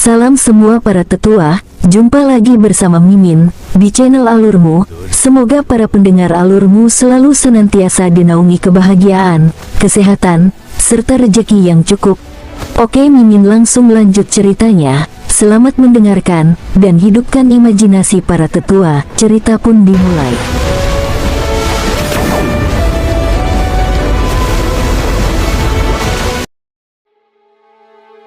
Salam semua para tetua, jumpa lagi bersama Mimin di channel Alurmu. Semoga para pendengar Alurmu selalu senantiasa dinaungi kebahagiaan, kesehatan, serta rezeki yang cukup. Oke, Mimin langsung lanjut ceritanya. Selamat mendengarkan dan hidupkan imajinasi para tetua. Cerita pun dimulai.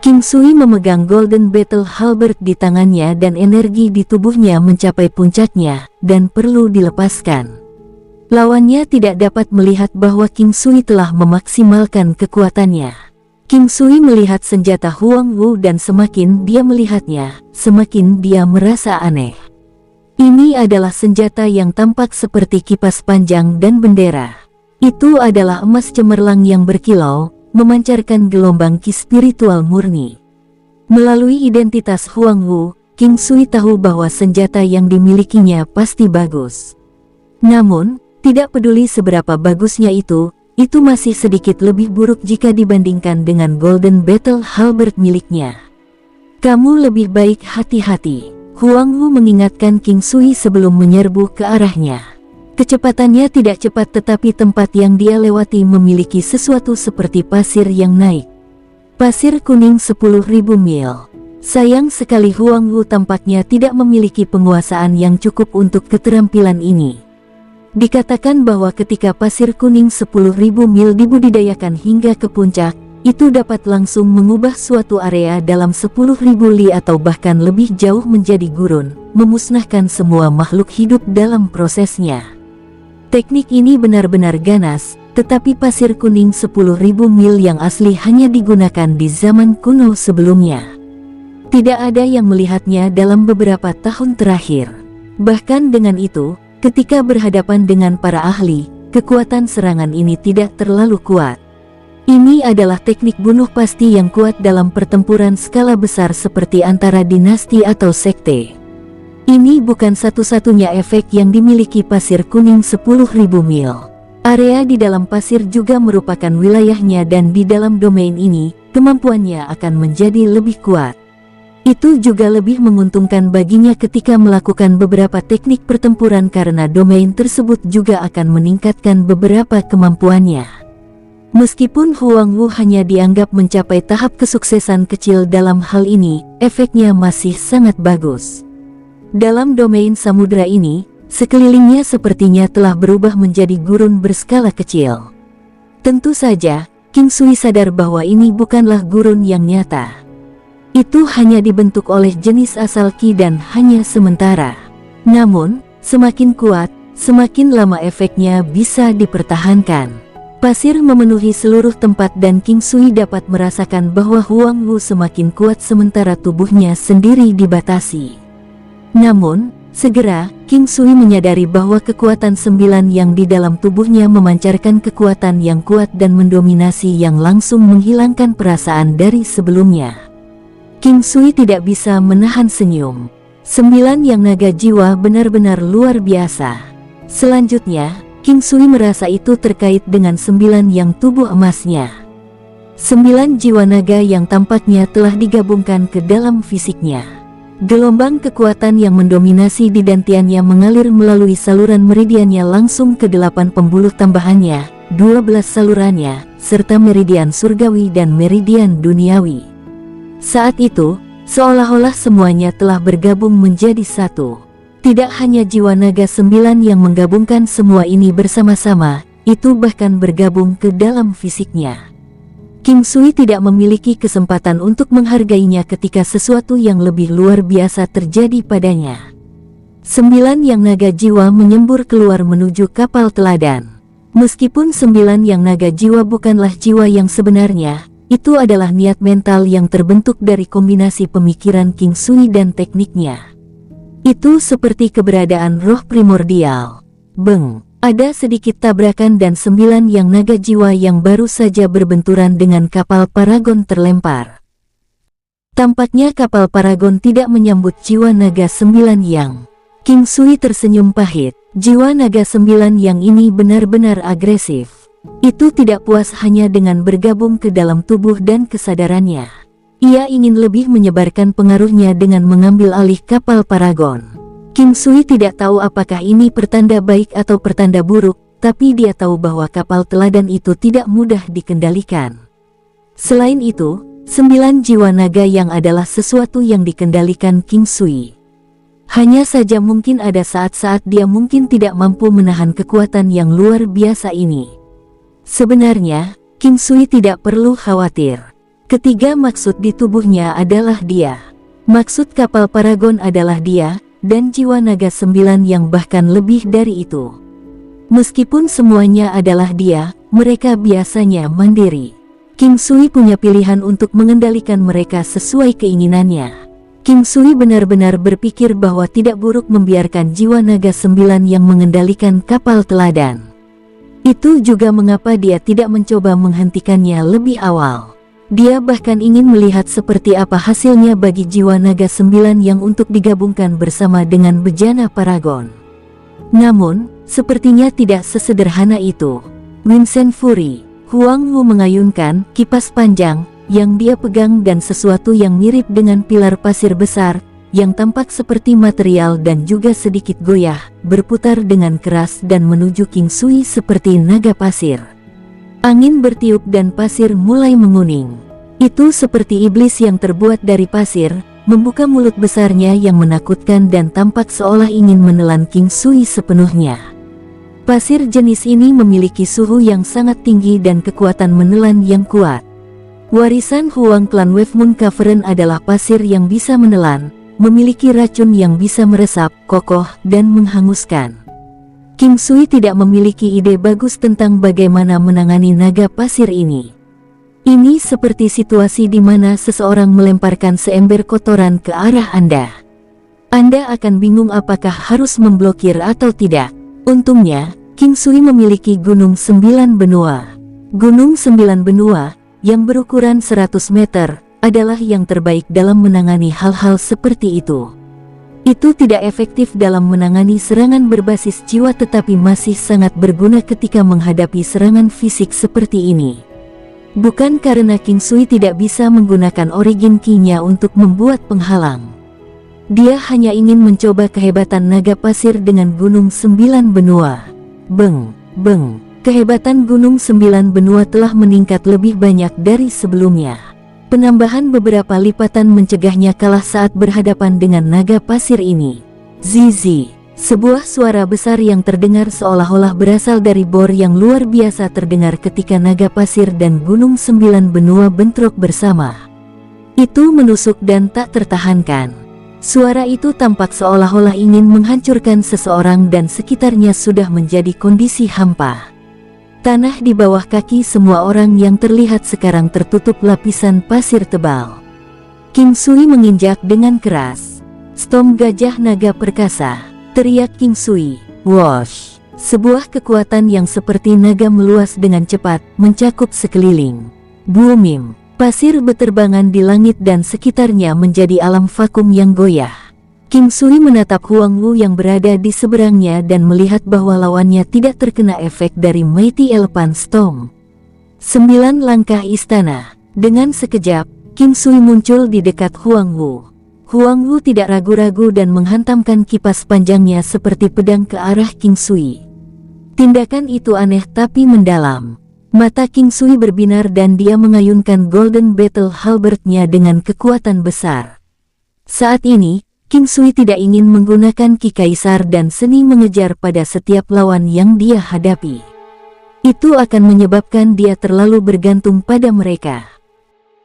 King Sui memegang Golden Battle Halberd di tangannya dan energi di tubuhnya mencapai puncaknya dan perlu dilepaskan. Lawannya tidak dapat melihat bahwa King Sui telah memaksimalkan kekuatannya. King Sui melihat senjata Huang Wu dan semakin dia melihatnya, semakin dia merasa aneh. Ini adalah senjata yang tampak seperti kipas panjang dan bendera. Itu adalah emas cemerlang yang berkilau, memancarkan gelombang ki spiritual murni. Melalui identitas Huang Wu, King Sui tahu bahwa senjata yang dimilikinya pasti bagus. Namun, tidak peduli seberapa bagusnya itu masih sedikit lebih buruk jika dibandingkan dengan Golden Battle Halberd miliknya. Kamu lebih baik hati-hati, Huang Wu mengingatkan King Sui sebelum menyerbu ke arahnya. Kecepatannya tidak cepat, tetapi tempat yang dia lewati memiliki sesuatu seperti pasir yang naik. Pasir kuning 10.000 mil. Sayang sekali Huang Wu tampaknya tidak memiliki penguasaan yang cukup untuk keterampilan ini. Dikatakan bahwa ketika pasir kuning 10.000 mil dibudidayakan hingga ke puncak, itu dapat langsung mengubah suatu area dalam 10.000 li atau bahkan lebih jauh menjadi gurun, memusnahkan semua makhluk hidup dalam prosesnya. Teknik ini benar-benar ganas, tetapi pasir kuning 10.000 mil yang asli hanya digunakan di zaman kuno sebelumnya. Tidak ada yang melihatnya dalam beberapa tahun terakhir. Bahkan dengan itu, ketika berhadapan dengan para ahli, kekuatan serangan ini tidak terlalu kuat. Ini adalah teknik bunuh pasti yang kuat dalam pertempuran skala besar seperti antara dinasti atau sekte. Ini bukan satu-satunya efek yang dimiliki pasir kuning 10.000 mil. Area di dalam pasir juga merupakan wilayahnya dan di dalam domain ini, kemampuannya akan menjadi lebih kuat. Itu juga lebih menguntungkan baginya ketika melakukan beberapa teknik pertempuran karena domain tersebut juga akan meningkatkan beberapa kemampuannya. Meskipun Huang Wu hanya dianggap mencapai tahap kesuksesan kecil dalam hal ini, efeknya masih sangat bagus. Dalam domain samudra ini, sekelilingnya sepertinya telah berubah menjadi gurun berskala kecil. Tentu saja, King Sui sadar bahwa ini bukanlah gurun yang nyata. Itu hanya dibentuk oleh jenis asal ki dan hanya sementara. Namun, semakin kuat, semakin lama efeknya bisa dipertahankan. Pasir memenuhi seluruh tempat dan King Sui dapat merasakan bahwa Huang Wu semakin kuat sementara tubuhnya sendiri dibatasi. Namun, segera, King Sui menyadari bahwa kekuatan 9 yang di dalam tubuhnya memancarkan kekuatan yang kuat dan mendominasi yang langsung menghilangkan perasaan dari sebelumnya. King Sui tidak bisa menahan senyum. 9 yang naga jiwa benar-benar luar biasa. Selanjutnya, King Sui merasa itu terkait dengan 9 yang tubuh emasnya. 9 jiwa naga yang tampaknya telah digabungkan ke dalam fisiknya. Gelombang kekuatan yang mendominasi di dantiannya mengalir melalui saluran meridiannya langsung ke 8 pembuluh tambahannya, 12 salurannya, serta meridian surgawi dan meridian duniawi. Saat itu, seolah-olah semuanya telah bergabung menjadi satu. Tidak hanya jiwa naga 9 yang menggabungkan semua ini bersama-sama, itu bahkan bergabung ke dalam fisiknya. King Sui tidak memiliki kesempatan untuk menghargainya ketika sesuatu yang lebih luar biasa terjadi padanya. 9 yang naga jiwa menyembur keluar menuju kapal teladan. Meskipun 9 yang naga jiwa bukanlah jiwa yang sebenarnya, itu adalah niat mental yang terbentuk dari kombinasi pemikiran King Sui dan tekniknya. Itu seperti keberadaan roh primordial. Beng! Ada sedikit tabrakan dan 9 yang naga jiwa yang baru saja berbenturan dengan kapal Paragon terlempar. Tampaknya kapal Paragon tidak menyambut jiwa naga 9 yang. King Sui tersenyum pahit. Jiwa naga 9 yang ini benar-benar agresif. Itu tidak puas hanya dengan bergabung ke dalam tubuh dan kesadarannya. Ia ingin lebih menyebarkan pengaruhnya dengan mengambil alih kapal Paragon. King Sui tidak tahu apakah ini pertanda baik atau pertanda buruk, tapi dia tahu bahwa kapal teladan itu tidak mudah dikendalikan. Selain itu, 9 jiwa naga yang adalah sesuatu yang dikendalikan King Sui. Hanya saja mungkin ada saat-saat dia mungkin tidak mampu menahan kekuatan yang luar biasa ini. Sebenarnya, King Sui tidak perlu khawatir. Ketiga maksud di tubuhnya adalah dia. Maksud kapal Paragon adalah dia, dan jiwa naga 9 yang bahkan lebih dari itu. Meskipun semuanya adalah dia, mereka biasanya mandiri. King Sui punya pilihan untuk mengendalikan mereka sesuai keinginannya. King Sui benar-benar berpikir bahwa tidak buruk membiarkan jiwa naga 9 yang mengendalikan kapal teladan. Itu juga mengapa dia tidak mencoba menghentikannya lebih awal. Dia bahkan ingin melihat seperti apa hasilnya bagi jiwa naga 9 yang untuk digabungkan bersama dengan bejana Paragon. Namun, sepertinya tidak sesederhana itu. Vincent Fury, Huang Wu mengayunkan kipas panjang yang dia pegang dan sesuatu yang mirip dengan pilar pasir besar yang tampak seperti material dan juga sedikit goyah, berputar dengan keras dan menuju King Sui seperti naga pasir. Angin bertiup dan pasir mulai menguning. Itu seperti iblis yang terbuat dari pasir, membuka mulut besarnya yang menakutkan dan tampak seolah ingin menelan King Sui sepenuhnya. Pasir jenis ini memiliki suhu yang sangat tinggi dan kekuatan menelan yang kuat. Warisan Huang Clan Wave Moon Cavern adalah pasir yang bisa menelan, memiliki racun yang bisa meresap, kokoh, dan menghanguskan. King Sui tidak memiliki ide bagus tentang bagaimana menangani naga pasir ini. Ini seperti situasi di mana seseorang melemparkan seember kotoran ke arah Anda. Anda akan bingung apakah harus memblokir atau tidak. Untungnya, King Sui memiliki Gunung 9 Benua. Gunung 9 Benua, yang berukuran 100 meter, adalah yang terbaik dalam menangani hal-hal seperti itu. Itu tidak efektif dalam menangani serangan berbasis jiwa tetapi masih sangat berguna ketika menghadapi serangan fisik seperti ini. Bukan karena King Sui tidak bisa menggunakan origin Ki-nya untuk membuat penghalang. Dia hanya ingin mencoba kehebatan naga pasir dengan Gunung 9 Benua. Beng, beng, kehebatan Gunung 9 Benua telah meningkat lebih banyak dari sebelumnya. Penambahan beberapa lipatan mencegahnya kalah saat berhadapan dengan naga pasir ini. Zizi. Sebuah suara besar yang terdengar seolah-olah berasal dari bor yang luar biasa terdengar ketika naga pasir dan Gunung 9 Benua bentrok bersama. Itu menusuk dan tak tertahankan. Suara itu tampak seolah-olah ingin menghancurkan seseorang dan sekitarnya sudah menjadi kondisi hampa. Tanah di bawah kaki semua orang yang terlihat sekarang tertutup lapisan pasir tebal. King Sui menginjak dengan keras. Storm Gajah Naga Perkasa. Teriak King Sui. Wosh! Sebuah kekuatan yang seperti naga meluas dengan cepat, mencakup sekeliling. Booming! Pasir beterbangan di langit dan sekitarnya menjadi alam vakum yang goyah. King Sui menatap Huang Wu yang berada di seberangnya dan melihat bahwa lawannya tidak terkena efek dari Mighty Elephant Storm. 9 langkah istana. Dengan sekejap, King Sui muncul di dekat Huang Wu. Huang Wu tidak ragu-ragu dan menghantamkan kipas panjangnya seperti pedang ke arah King Sui. Tindakan itu aneh tapi mendalam. Mata King Sui berbinar dan dia mengayunkan Golden Battle Halberd-nya dengan kekuatan besar. Saat ini, King Sui tidak ingin menggunakan Ki Kaisar dan seni mengejar pada setiap lawan yang dia hadapi. Itu akan menyebabkan dia terlalu bergantung pada mereka.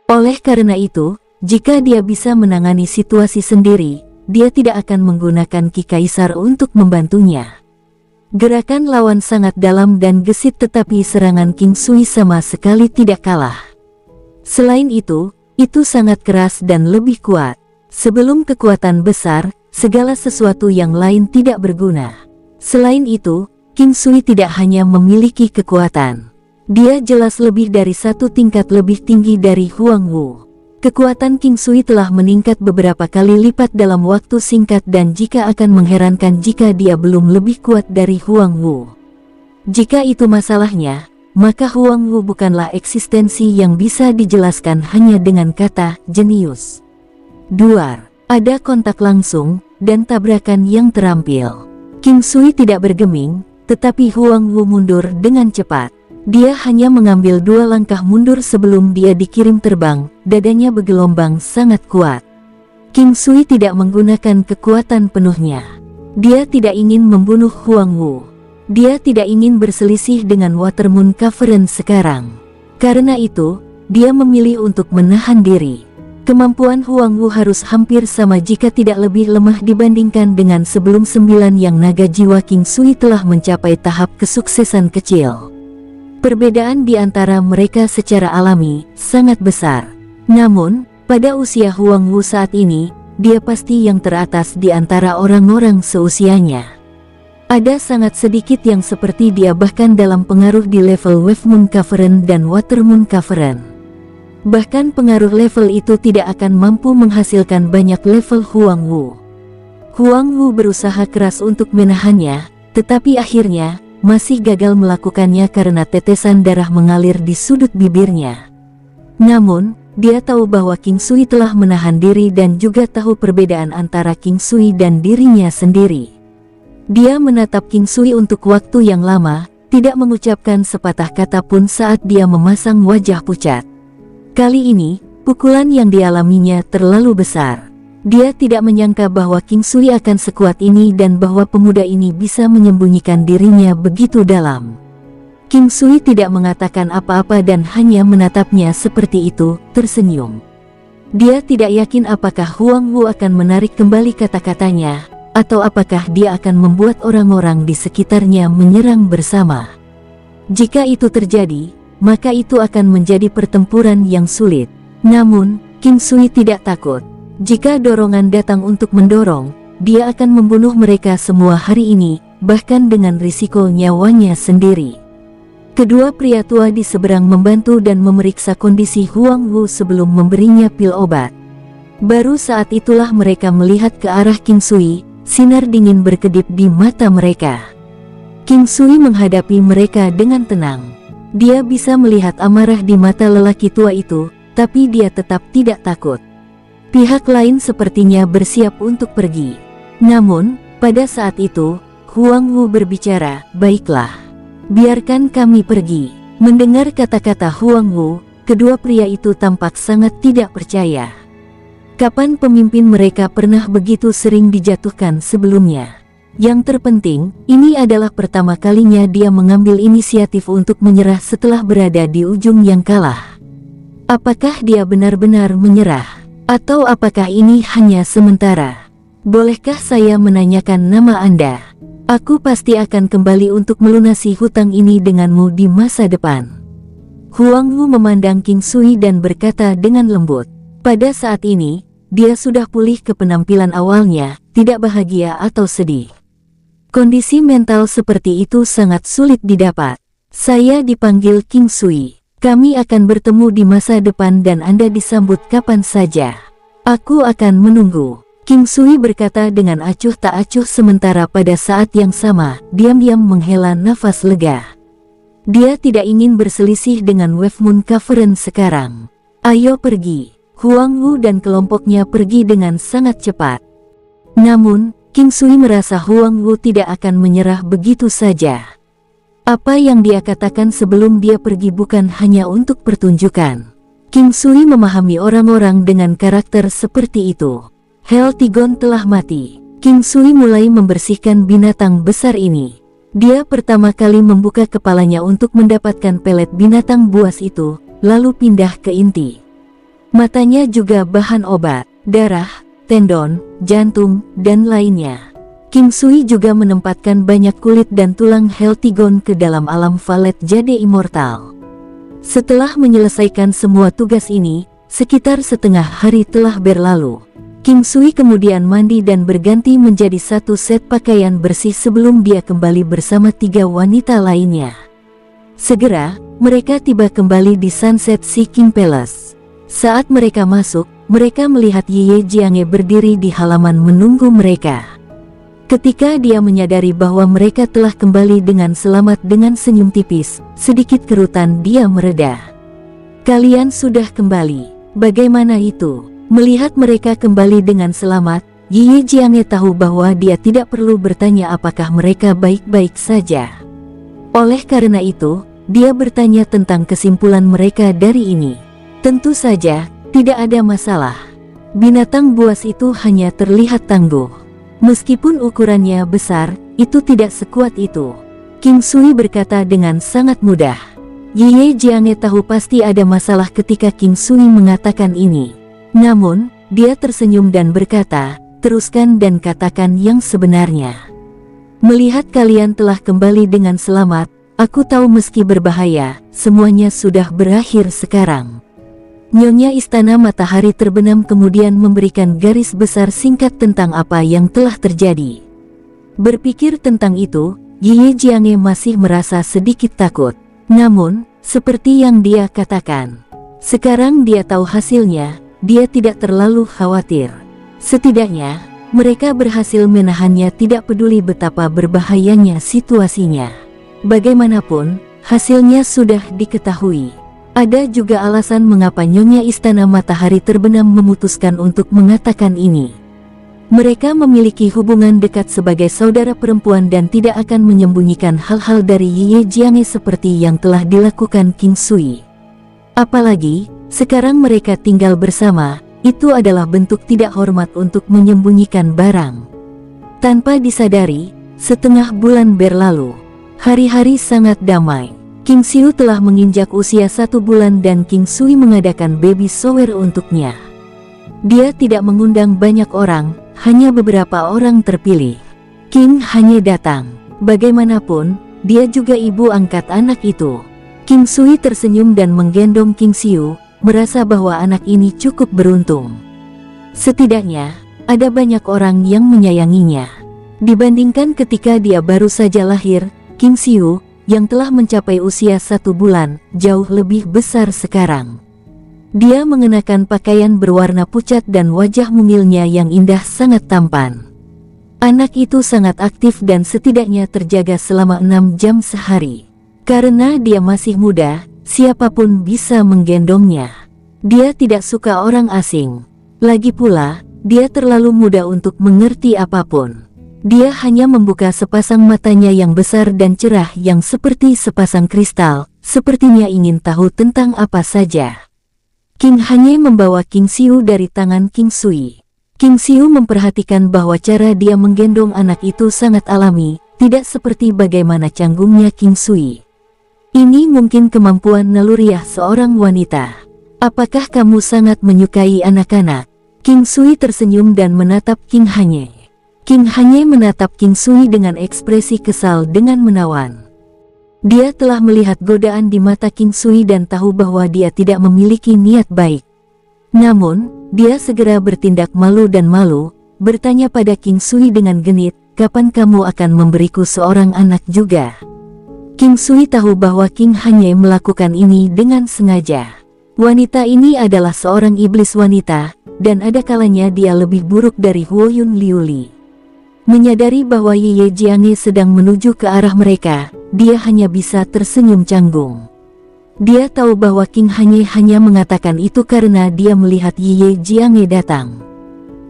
Oleh karena itu, jika dia bisa menangani situasi sendiri, dia tidak akan menggunakan Ki Kaisar untuk membantunya. Gerakan lawan sangat dalam dan gesit tetapi serangan King Sui sama sekali tidak kalah. Selain itu sangat keras dan lebih kuat. Sebelum kekuatan besar, segala sesuatu yang lain tidak berguna. Selain itu, King Sui tidak hanya memiliki kekuatan. Dia jelas lebih dari satu tingkat lebih tinggi dari Huang Wu. Kekuatan King Sui telah meningkat beberapa kali lipat dalam waktu singkat dan jika akan mengherankan jika dia belum lebih kuat dari Huang Wu. Jika itu masalahnya, maka Huang Wu bukanlah eksistensi yang bisa dijelaskan hanya dengan kata jenius. 2. Ada kontak langsung dan tabrakan yang terampil. King Sui tidak bergeming, tetapi Huang Wu mundur dengan cepat. Dia hanya mengambil 2 langkah mundur sebelum dia dikirim terbang, dadanya bergelombang sangat kuat. King Sui tidak menggunakan kekuatan penuhnya. Dia tidak ingin membunuh Huang Wu. Dia tidak ingin berselisih dengan Watermoon Cavern sekarang. Karena itu, dia memilih untuk menahan diri. Kemampuan Huang Wu harus hampir sama jika tidak lebih lemah dibandingkan dengan sebelum 9 yang naga jiwa King Sui telah mencapai tahap kesuksesan kecil. Perbedaan di antara mereka secara alami sangat besar. Namun, pada usia Huang Wu saat ini, dia pasti yang teratas di antara orang-orang seusianya. Ada sangat sedikit yang seperti dia bahkan dalam pengaruh di level Wavemoon Cavern dan Watermoon Cavern. Bahkan pengaruh level itu tidak akan mampu menghasilkan banyak level Huang Wu. Huang Wu berusaha keras untuk menahannya, tetapi akhirnya masih gagal melakukannya karena tetesan darah mengalir di sudut bibirnya. Namun, dia tahu bahwa King Sui telah menahan diri dan juga tahu perbedaan antara King Sui dan dirinya sendiri. Dia menatap King Sui untuk waktu yang lama, tidak mengucapkan sepatah kata pun saat dia memasang wajah pucat. Kali ini, pukulan yang dialaminya terlalu besar. Dia tidak menyangka bahwa King Sui akan sekuat ini dan bahwa pemuda ini bisa menyembunyikan dirinya begitu dalam. King Sui tidak mengatakan apa-apa dan hanya menatapnya seperti itu, tersenyum. Dia tidak yakin apakah Huang Wu akan menarik kembali kata-katanya, atau apakah dia akan membuat orang-orang di sekitarnya menyerang bersama. Jika itu terjadi, maka itu akan menjadi pertempuran yang sulit. Namun, King Sui tidak takut. Jika dorongan datang untuk mendorong, dia akan membunuh mereka semua hari ini, bahkan dengan risiko nyawanya sendiri. Kedua pria tua di seberang membantu dan memeriksa kondisi Huang Wu sebelum memberinya pil obat. Baru saat itulah mereka melihat ke arah King Sui. Sinar dingin berkedip di mata mereka. King Sui menghadapi mereka dengan tenang. Dia bisa melihat amarah di mata lelaki tua itu, tapi dia tetap tidak takut. Pihak lain sepertinya bersiap untuk pergi. Namun, pada saat itu, Huang Wu berbicara, "Baiklah, biarkan kami pergi." Mendengar kata-kata Huang Wu, kedua pria itu tampak sangat tidak percaya. Kapan pemimpin mereka pernah begitu sering dijatuhkan sebelumnya? Yang terpenting, ini adalah pertama kalinya dia mengambil inisiatif untuk menyerah setelah berada di ujung yang kalah. Apakah dia benar-benar menyerah? Atau apakah ini hanya sementara? Bolehkah saya menanyakan nama Anda? Aku pasti akan kembali untuk melunasi hutang ini denganmu di masa depan. Huang Wu memandang King Sui dan berkata dengan lembut. Pada saat ini, dia sudah pulih ke penampilan awalnya, tidak bahagia atau sedih. Kondisi mental seperti itu sangat sulit didapat. Saya dipanggil King Sui. Kami akan bertemu di masa depan dan Anda disambut kapan saja. Aku akan menunggu. King Sui berkata dengan acuh tak acuh sementara pada saat yang sama, diam-diam menghela nafas lega. Dia tidak ingin berselisih dengan Wavemoon Cavern sekarang. Ayo pergi. Huang Wu dan kelompoknya pergi dengan sangat cepat. Namun, King Sui merasa Huang Wu tidak akan menyerah begitu saja. Apa yang dia katakan sebelum dia pergi bukan hanya untuk pertunjukan. King Sui memahami orang-orang dengan karakter seperti itu. Heltigon telah mati. King Sui mulai membersihkan binatang besar ini. Dia pertama kali membuka kepalanya untuk mendapatkan pelet binatang buas itu, lalu pindah ke inti. Matanya juga bahan obat, darah, tendon, jantung, dan lainnya. King Sui juga menempatkan banyak kulit dan tulang Heltigon ke dalam alam Valet Jade Immortal. Setelah menyelesaikan semua tugas ini, sekitar setengah hari telah berlalu. King Sui kemudian mandi dan berganti menjadi satu set pakaian bersih sebelum dia kembali bersama 3 wanita lainnya. Segera, mereka tiba kembali di Sunset Seeking Palace. Saat mereka masuk, mereka melihat Ye Jiange berdiri di halaman menunggu mereka. Ketika dia menyadari bahwa mereka telah kembali dengan selamat dengan senyum tipis, sedikit kerutan dia mereda. Kalian sudah kembali. Bagaimana itu? Melihat mereka kembali dengan selamat, Ye Jiange tahu bahwa dia tidak perlu bertanya apakah mereka baik-baik saja. Oleh karena itu, dia bertanya tentang kesimpulan mereka dari ini. Tentu saja, tidak ada masalah. Binatang buas itu hanya terlihat tangguh. Meskipun ukurannya besar, itu tidak sekuat itu. King Sui berkata dengan sangat mudah. Ye Jiange tahu pasti ada masalah ketika King Sui mengatakan ini. Namun, dia tersenyum dan berkata, teruskan dan katakan yang sebenarnya. Melihat kalian telah kembali dengan selamat, aku tahu meski berbahaya, semuanya sudah berakhir sekarang. Nyonya Istana Matahari terbenam kemudian memberikan garis besar singkat tentang apa yang telah terjadi. Berpikir tentang itu, Ye Jiange masih merasa sedikit takut. Namun, seperti yang dia katakan, sekarang dia tahu hasilnya, dia tidak terlalu khawatir. Setidaknya, mereka berhasil menahannya tidak peduli betapa berbahayanya situasinya. Bagaimanapun, hasilnya sudah diketahui. Ada juga alasan mengapa Nyonya Istana Matahari terbenam memutuskan untuk mengatakan ini. Mereka memiliki hubungan dekat sebagai saudara perempuan dan tidak akan menyembunyikan hal-hal dari Ye Jiange seperti yang telah dilakukan King Sui. Apalagi, sekarang mereka tinggal bersama, itu adalah bentuk tidak hormat untuk menyembunyikan barang. Tanpa disadari, setengah bulan berlalu. Hari-hari sangat damai. King Xiu telah menginjak usia 1 bulan dan King Sui mengadakan baby shower untuknya. Dia tidak mengundang banyak orang, hanya beberapa orang terpilih. King hanya datang. Bagaimanapun, dia juga ibu angkat anak itu. King Sui tersenyum dan menggendong King Xiu, merasa bahwa anak ini cukup beruntung. Setidaknya, ada banyak orang yang menyayanginya. Dibandingkan ketika dia baru saja lahir, King Xiu, yang telah mencapai usia 1 bulan, jauh lebih besar sekarang. Dia mengenakan pakaian berwarna pucat dan wajah mungilnya yang indah sangat tampan. Anak itu sangat aktif dan setidaknya terjaga selama 6 jam sehari. Karena dia masih muda, siapapun bisa menggendongnya. Dia tidak suka orang asing. Lagi pula, dia terlalu muda untuk mengerti apapun. Dia hanya membuka sepasang matanya yang besar dan cerah yang seperti sepasang kristal, sepertinya ingin tahu tentang apa saja. King hanya membawa King Xiu dari tangan King Sui. King Xiu memperhatikan bahwa cara dia menggendong anak itu sangat alami, tidak seperti bagaimana canggungnya King Sui. Ini mungkin kemampuan naluriah seorang wanita. Apakah kamu sangat menyukai anak-anak? King Sui tersenyum dan menatap King Hanye. King Hanye menatap King Sui dengan ekspresi kesal dengan menawan. Dia telah melihat godaan di mata King Sui dan tahu bahwa dia tidak memiliki niat baik. Namun, dia segera bertindak malu dan malu, bertanya pada King Sui dengan genit, kapan kamu akan memberiku seorang anak juga? King Sui tahu bahwa King Hanye melakukan ini dengan sengaja. Wanita ini adalah seorang iblis wanita, dan ada kalanya dia lebih buruk dari Huoyun Liuli. Menyadari bahwa Ye Jiange sedang menuju ke arah mereka, dia hanya bisa tersenyum canggung. Dia tahu bahwa King Hanye hanya mengatakan itu karena dia melihat Ye Jiange datang.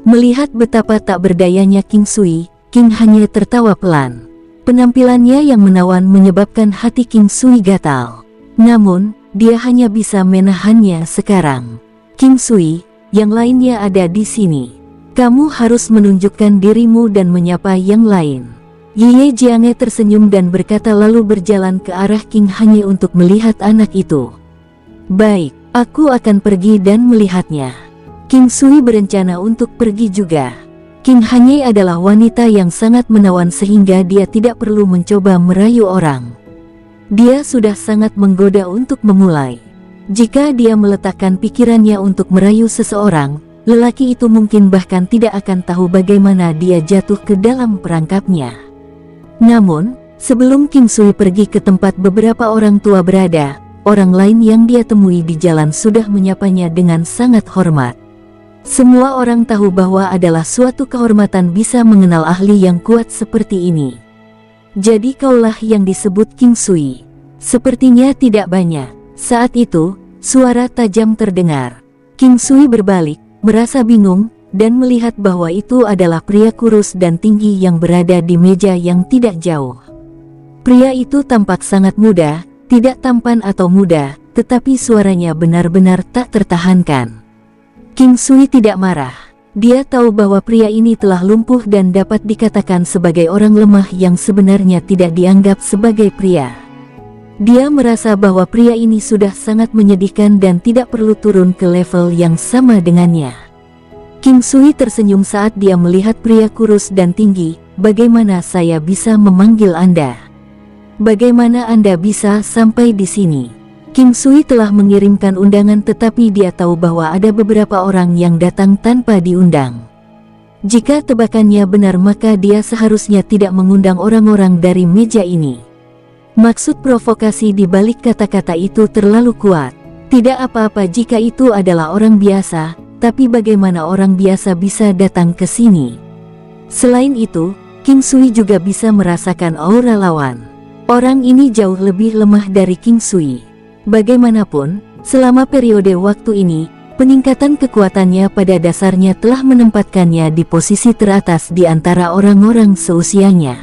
Melihat betapa tak berdayanya King Sui, King Hanye tertawa pelan. Penampilannya yang menawan menyebabkan hati King Sui gatal. Namun, dia hanya bisa menahannya sekarang. King Sui, yang lainnya ada di sini. Kamu harus menunjukkan dirimu dan menyapa yang lain. Ye Jiange tersenyum dan berkata lalu berjalan ke arah King Hanye untuk melihat anak itu. Baik, aku akan pergi dan melihatnya. King Sui berencana untuk pergi juga. King Hanye adalah wanita yang sangat menawan sehingga dia tidak perlu mencoba merayu orang. Dia sudah sangat menggoda untuk memulai. Jika dia meletakkan pikirannya untuk merayu seseorang, lelaki itu mungkin bahkan tidak akan tahu bagaimana dia jatuh ke dalam perangkapnya. Namun, sebelum King Sui pergi ke tempat beberapa orang tua berada, orang lain yang dia temui di jalan sudah menyapanya dengan sangat hormat. Semua orang tahu bahwa adalah suatu kehormatan bisa mengenal ahli yang kuat seperti ini. Jadi kaulah yang disebut King Sui. Sepertinya tidak banyak. Saat itu, suara tajam terdengar. King Sui berbalik, merasa bingung, dan melihat bahwa itu adalah pria kurus dan tinggi yang berada di meja yang tidak jauh. Pria itu tampak sangat muda, tidak tampan atau muda, tetapi suaranya benar-benar tak tertahankan. King Sui tidak marah. Dia tahu bahwa pria ini telah lumpuh dan dapat dikatakan sebagai orang lemah yang sebenarnya tidak dianggap sebagai pria. Dia merasa bahwa pria ini sudah sangat menyedihkan dan tidak perlu turun ke level yang sama dengannya. King Sui tersenyum saat dia melihat pria kurus dan tinggi. Bagaimana saya bisa memanggil Anda? Bagaimana Anda bisa sampai di sini? King Sui telah mengirimkan undangan tetapi dia tahu bahwa ada beberapa orang yang datang tanpa diundang. Jika tebakannya benar maka dia seharusnya tidak mengundang orang-orang dari meja ini. Maksud provokasi di balik kata-kata itu terlalu kuat. Tidak apa-apa jika itu adalah orang biasa, tapi bagaimana orang biasa bisa datang ke sini? Selain itu, King Sui juga bisa merasakan aura lawan. Orang ini jauh lebih lemah dari King Sui. Bagaimanapun, selama periode waktu ini, peningkatan kekuatannya pada dasarnya telah menempatkannya di posisi teratas di antara orang-orang seusianya.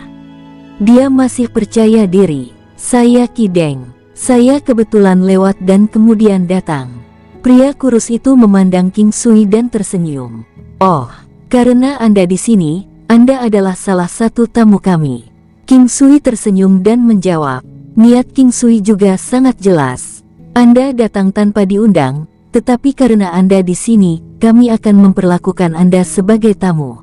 Dia masih percaya diri. Saya Qi Deng. Saya kebetulan lewat dan kemudian datang. Pria kurus itu memandang King Sui dan tersenyum. Oh, karena Anda di sini, Anda adalah salah satu tamu kami. King Sui tersenyum dan menjawab. Niat King Sui juga sangat jelas. Anda datang tanpa diundang, tetapi karena Anda di sini, kami akan memperlakukan Anda sebagai tamu.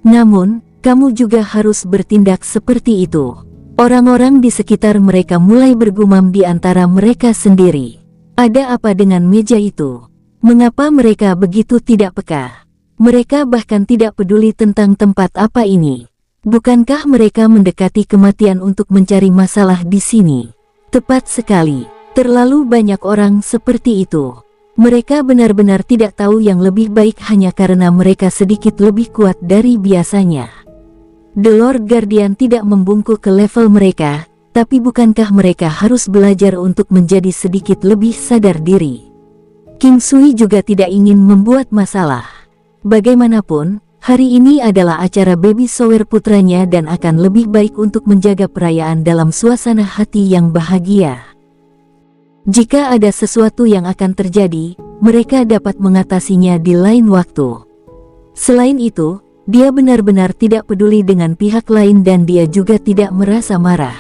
Namun, kamu juga harus bertindak seperti itu. Orang-orang di sekitar mereka mulai bergumam di antara mereka sendiri. Ada apa dengan meja itu? Mengapa mereka begitu tidak peka? Mereka bahkan tidak peduli tentang tempat apa ini. Bukankah mereka mendekati kematian untuk mencari masalah di sini? Tepat sekali. Terlalu banyak orang seperti itu. Mereka benar-benar tidak tahu yang lebih baik hanya karena mereka sedikit lebih kuat dari biasanya. The Lord Guardian tidak membungkuk ke level mereka, tapi bukankah mereka harus belajar untuk menjadi sedikit lebih sadar diri? King Sui juga tidak ingin membuat masalah. Bagaimanapun, hari ini adalah acara baby shower putranya dan akan lebih baik untuk menjaga perayaan dalam suasana hati yang bahagia. Jika ada sesuatu yang akan terjadi, mereka dapat mengatasinya di lain waktu. Selain itu, dia benar-benar tidak peduli dengan pihak lain dan dia juga tidak merasa marah.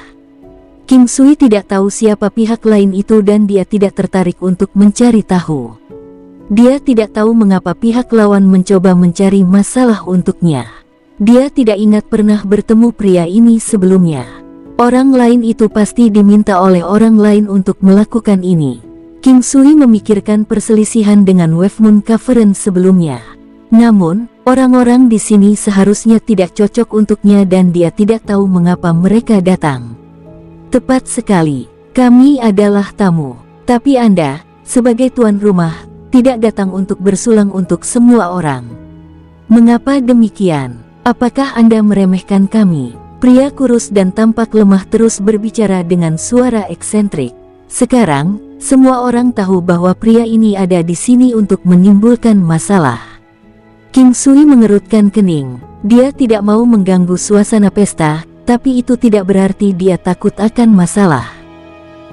King Sui tidak tahu siapa pihak lain itu dan dia tidak tertarik untuk mencari tahu. Dia tidak tahu mengapa pihak lawan mencoba mencari masalah untuknya. Dia tidak ingat pernah bertemu pria ini sebelumnya. Orang lain itu pasti diminta oleh orang lain untuk melakukan ini. King Sui memikirkan perselisihan dengan Wave Moon Cavern sebelumnya. Namun, orang-orang di sini seharusnya tidak cocok untuknya dan dia tidak tahu mengapa mereka datang. Tepat sekali, kami adalah tamu. Tapi Anda, sebagai tuan rumah, tidak datang untuk bersulang untuk semua orang. Mengapa demikian? Apakah Anda meremehkan kami? Pria kurus dan tampak lemah terus berbicara dengan suara eksentrik. Sekarang, semua orang tahu bahwa pria ini ada di sini untuk menimbulkan masalah. King Sui mengerutkan kening. Dia tidak mau mengganggu suasana pesta, tapi itu tidak berarti dia takut akan masalah.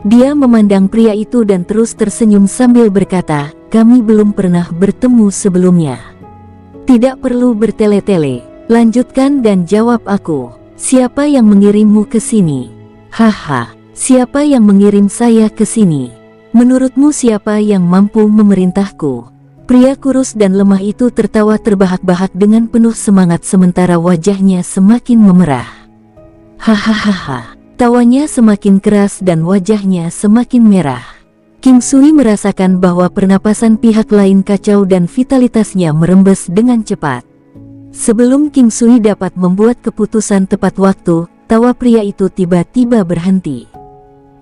Dia memandang pria itu dan terus tersenyum sambil berkata, kami belum pernah bertemu sebelumnya. Tidak perlu bertele-tele, lanjutkan dan jawab aku. Siapa yang mengirimmu ke sini? Haha, siapa yang mengirim saya ke sini? Menurutmu siapa yang mampu memerintahku? Pria kurus dan lemah itu tertawa terbahak-bahak dengan penuh semangat sementara wajahnya semakin memerah. Hahaha, tawanya semakin keras dan wajahnya semakin merah. King Sui merasakan bahwa pernapasan pihak lain kacau dan vitalitasnya merembes dengan cepat. Sebelum King Sui dapat membuat keputusan tepat waktu, tawa pria itu tiba-tiba berhenti.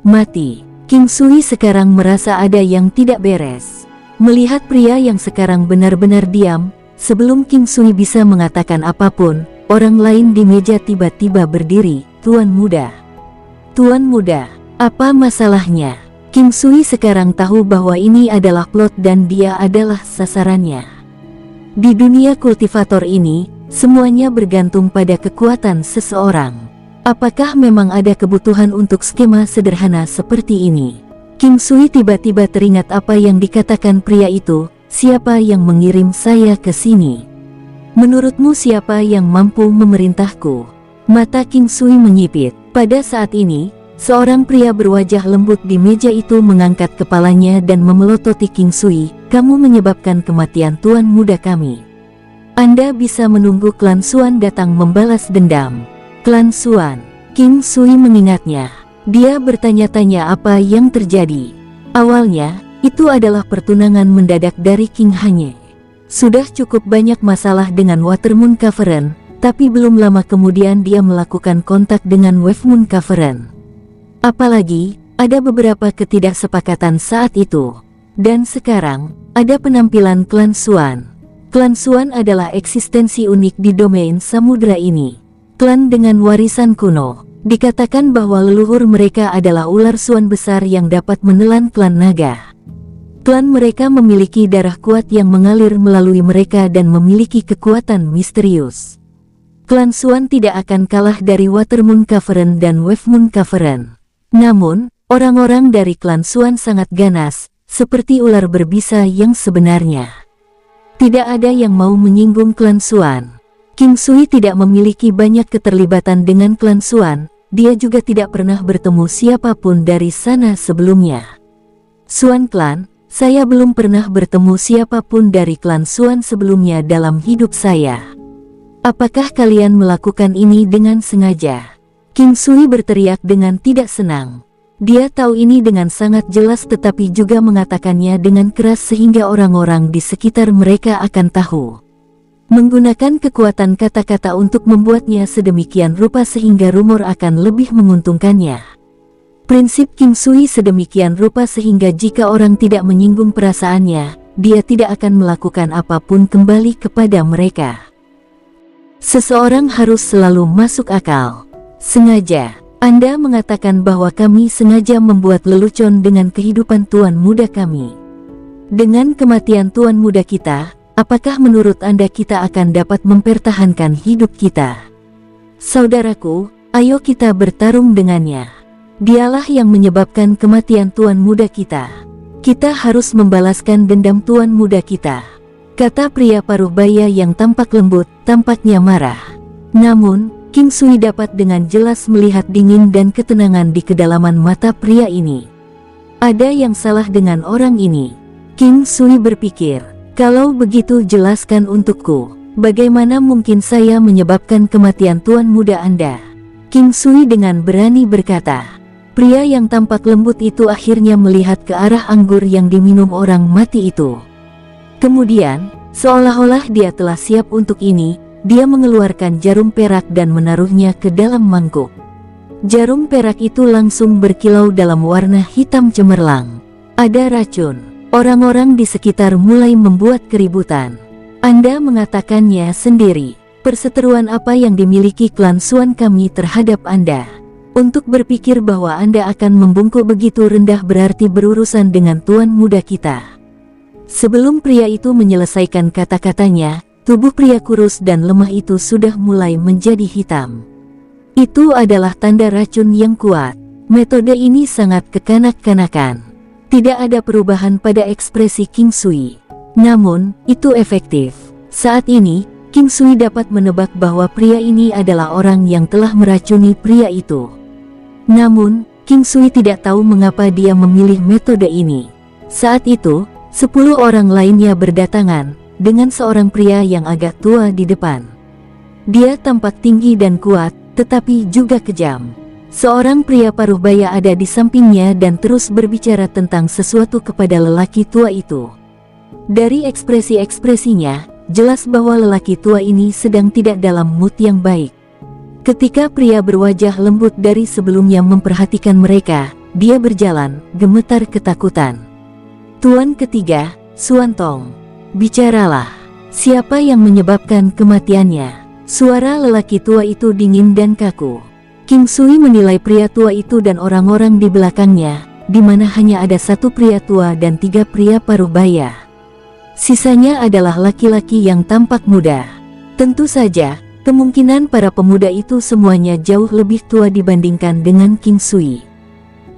Mati. King Sui sekarang merasa ada yang tidak beres. Melihat pria yang sekarang benar-benar diam, sebelum King Sui bisa mengatakan apapun, orang lain di meja tiba-tiba berdiri. Tuan muda. Tuan muda, apa masalahnya? King Sui sekarang tahu bahwa ini adalah plot dan dia adalah sasarannya. Di dunia kultivator ini, semuanya bergantung pada kekuatan seseorang. Apakah memang ada kebutuhan untuk skema sederhana seperti ini? King Sui tiba-tiba teringat apa yang dikatakan pria itu, siapa yang mengirim saya ke sini? Menurutmu siapa yang mampu memerintahku? Mata King Sui menyipit. Pada saat ini, seorang pria berwajah lembut di meja itu mengangkat kepalanya dan memelototi King Sui. Kamu menyebabkan kematian tuan muda kami. Anda bisa menunggu klan Xuan datang membalas dendam. Klan Xuan. King Sui mengingatnya. Dia bertanya-tanya apa yang terjadi. Awalnya, itu adalah pertunangan mendadak dari King Hanye. Sudah cukup banyak masalah dengan Watermoon Cavern, tapi belum lama kemudian dia melakukan kontak dengan Wave Moon Cavern. Apalagi, ada beberapa ketidaksepakatan saat itu. Dan sekarang, ada penampilan klan Xuan. Klan Xuan adalah eksistensi unik di domain samudra ini. Klan dengan warisan kuno. Dikatakan bahwa leluhur mereka adalah ular Xuan besar yang dapat menelan klan naga. Klan mereka memiliki darah kuat yang mengalir melalui mereka dan memiliki kekuatan misterius. Klan Xuan tidak akan kalah dari Watermoon Cavern dan Wave Moon Cavern. Namun, orang-orang dari klan Xuan sangat ganas, seperti ular berbisa yang sebenarnya. Tidak ada yang mau menyinggung klan Xuan. King Sui tidak memiliki banyak keterlibatan dengan klan Xuan, dia juga tidak pernah bertemu siapapun dari sana sebelumnya. Xuan Clan, saya belum pernah bertemu siapapun dari klan Xuan sebelumnya dalam hidup saya. Apakah kalian melakukan ini dengan sengaja? King Sui berteriak dengan tidak senang. Dia tahu ini dengan sangat jelas tetapi juga mengatakannya dengan keras sehingga orang-orang di sekitar mereka akan tahu. Menggunakan kekuatan kata-kata untuk membuatnya sedemikian rupa sehingga rumor akan lebih menguntungkannya. Prinsip King Sui sedemikian rupa sehingga jika orang tidak menyinggung perasaannya, dia tidak akan melakukan apapun kembali kepada mereka. Seseorang harus selalu masuk akal. Sengaja, Anda mengatakan bahwa kami sengaja membuat lelucon dengan kehidupan tuan muda kami. Dengan kematian tuan muda kita, apakah menurut Anda kita akan dapat mempertahankan hidup kita? Saudaraku, ayo kita bertarung dengannya. Dialah yang menyebabkan kematian tuan muda kita. Kita harus membalaskan dendam tuan muda kita. Kata pria paruh baya yang tampak lembut, tampaknya marah. Namun, King Sui dapat dengan jelas melihat dingin dan ketenangan di kedalaman mata pria ini. Ada yang salah dengan orang ini. King Sui berpikir, kalau begitu jelaskan untukku, bagaimana mungkin saya menyebabkan kematian tuan muda Anda? King Sui dengan berani berkata. Pria yang tampak lembut itu akhirnya melihat ke arah anggur yang diminum orang mati itu. Kemudian, seolah-olah dia telah siap untuk ini, dia mengeluarkan jarum perak dan menaruhnya ke dalam mangkuk. Jarum perak itu langsung berkilau dalam warna hitam cemerlang. Ada racun. Orang-orang di sekitar mulai membuat keributan. Anda mengatakannya sendiri. Perseteruan apa yang dimiliki klan Xuan kami terhadap Anda? Untuk berpikir bahwa Anda akan membungkuk begitu rendah berarti berurusan dengan tuan muda kita. Sebelum pria itu menyelesaikan kata-katanya, tubuh pria kurus dan lemah itu sudah mulai menjadi hitam. Itu adalah tanda racun yang kuat. Metode ini sangat kekanak-kanakan. Tidak ada perubahan pada ekspresi King Sui. Namun, itu efektif. Saat ini, King Sui dapat menebak bahwa pria ini adalah orang yang telah meracuni pria itu. Namun, King Sui tidak tahu mengapa dia memilih metode ini. Saat itu, 10 orang lainnya berdatangan, dengan seorang pria yang agak tua di depan. Dia tampak tinggi dan kuat, tetapi juga kejam. Seorang pria paruh baya ada di sampingnya dan terus berbicara tentang sesuatu kepada lelaki tua itu. Dari ekspresi-ekspresinya, jelas bahwa lelaki tua ini sedang tidak dalam mood yang baik. Ketika pria berwajah lembut dari sebelumnya memperhatikan mereka, dia berjalan, gemetar ketakutan. Tuan ketiga, Suantong, bicaralah. Siapa yang menyebabkan kematiannya? Suara lelaki tua itu dingin dan kaku. King Sui menilai pria tua itu dan orang-orang di belakangnya, di mana hanya ada satu pria tua dan 3 pria paruh baya. Sisanya adalah laki-laki yang tampak muda. Tentu saja, kemungkinan para pemuda itu semuanya jauh lebih tua dibandingkan dengan King Sui.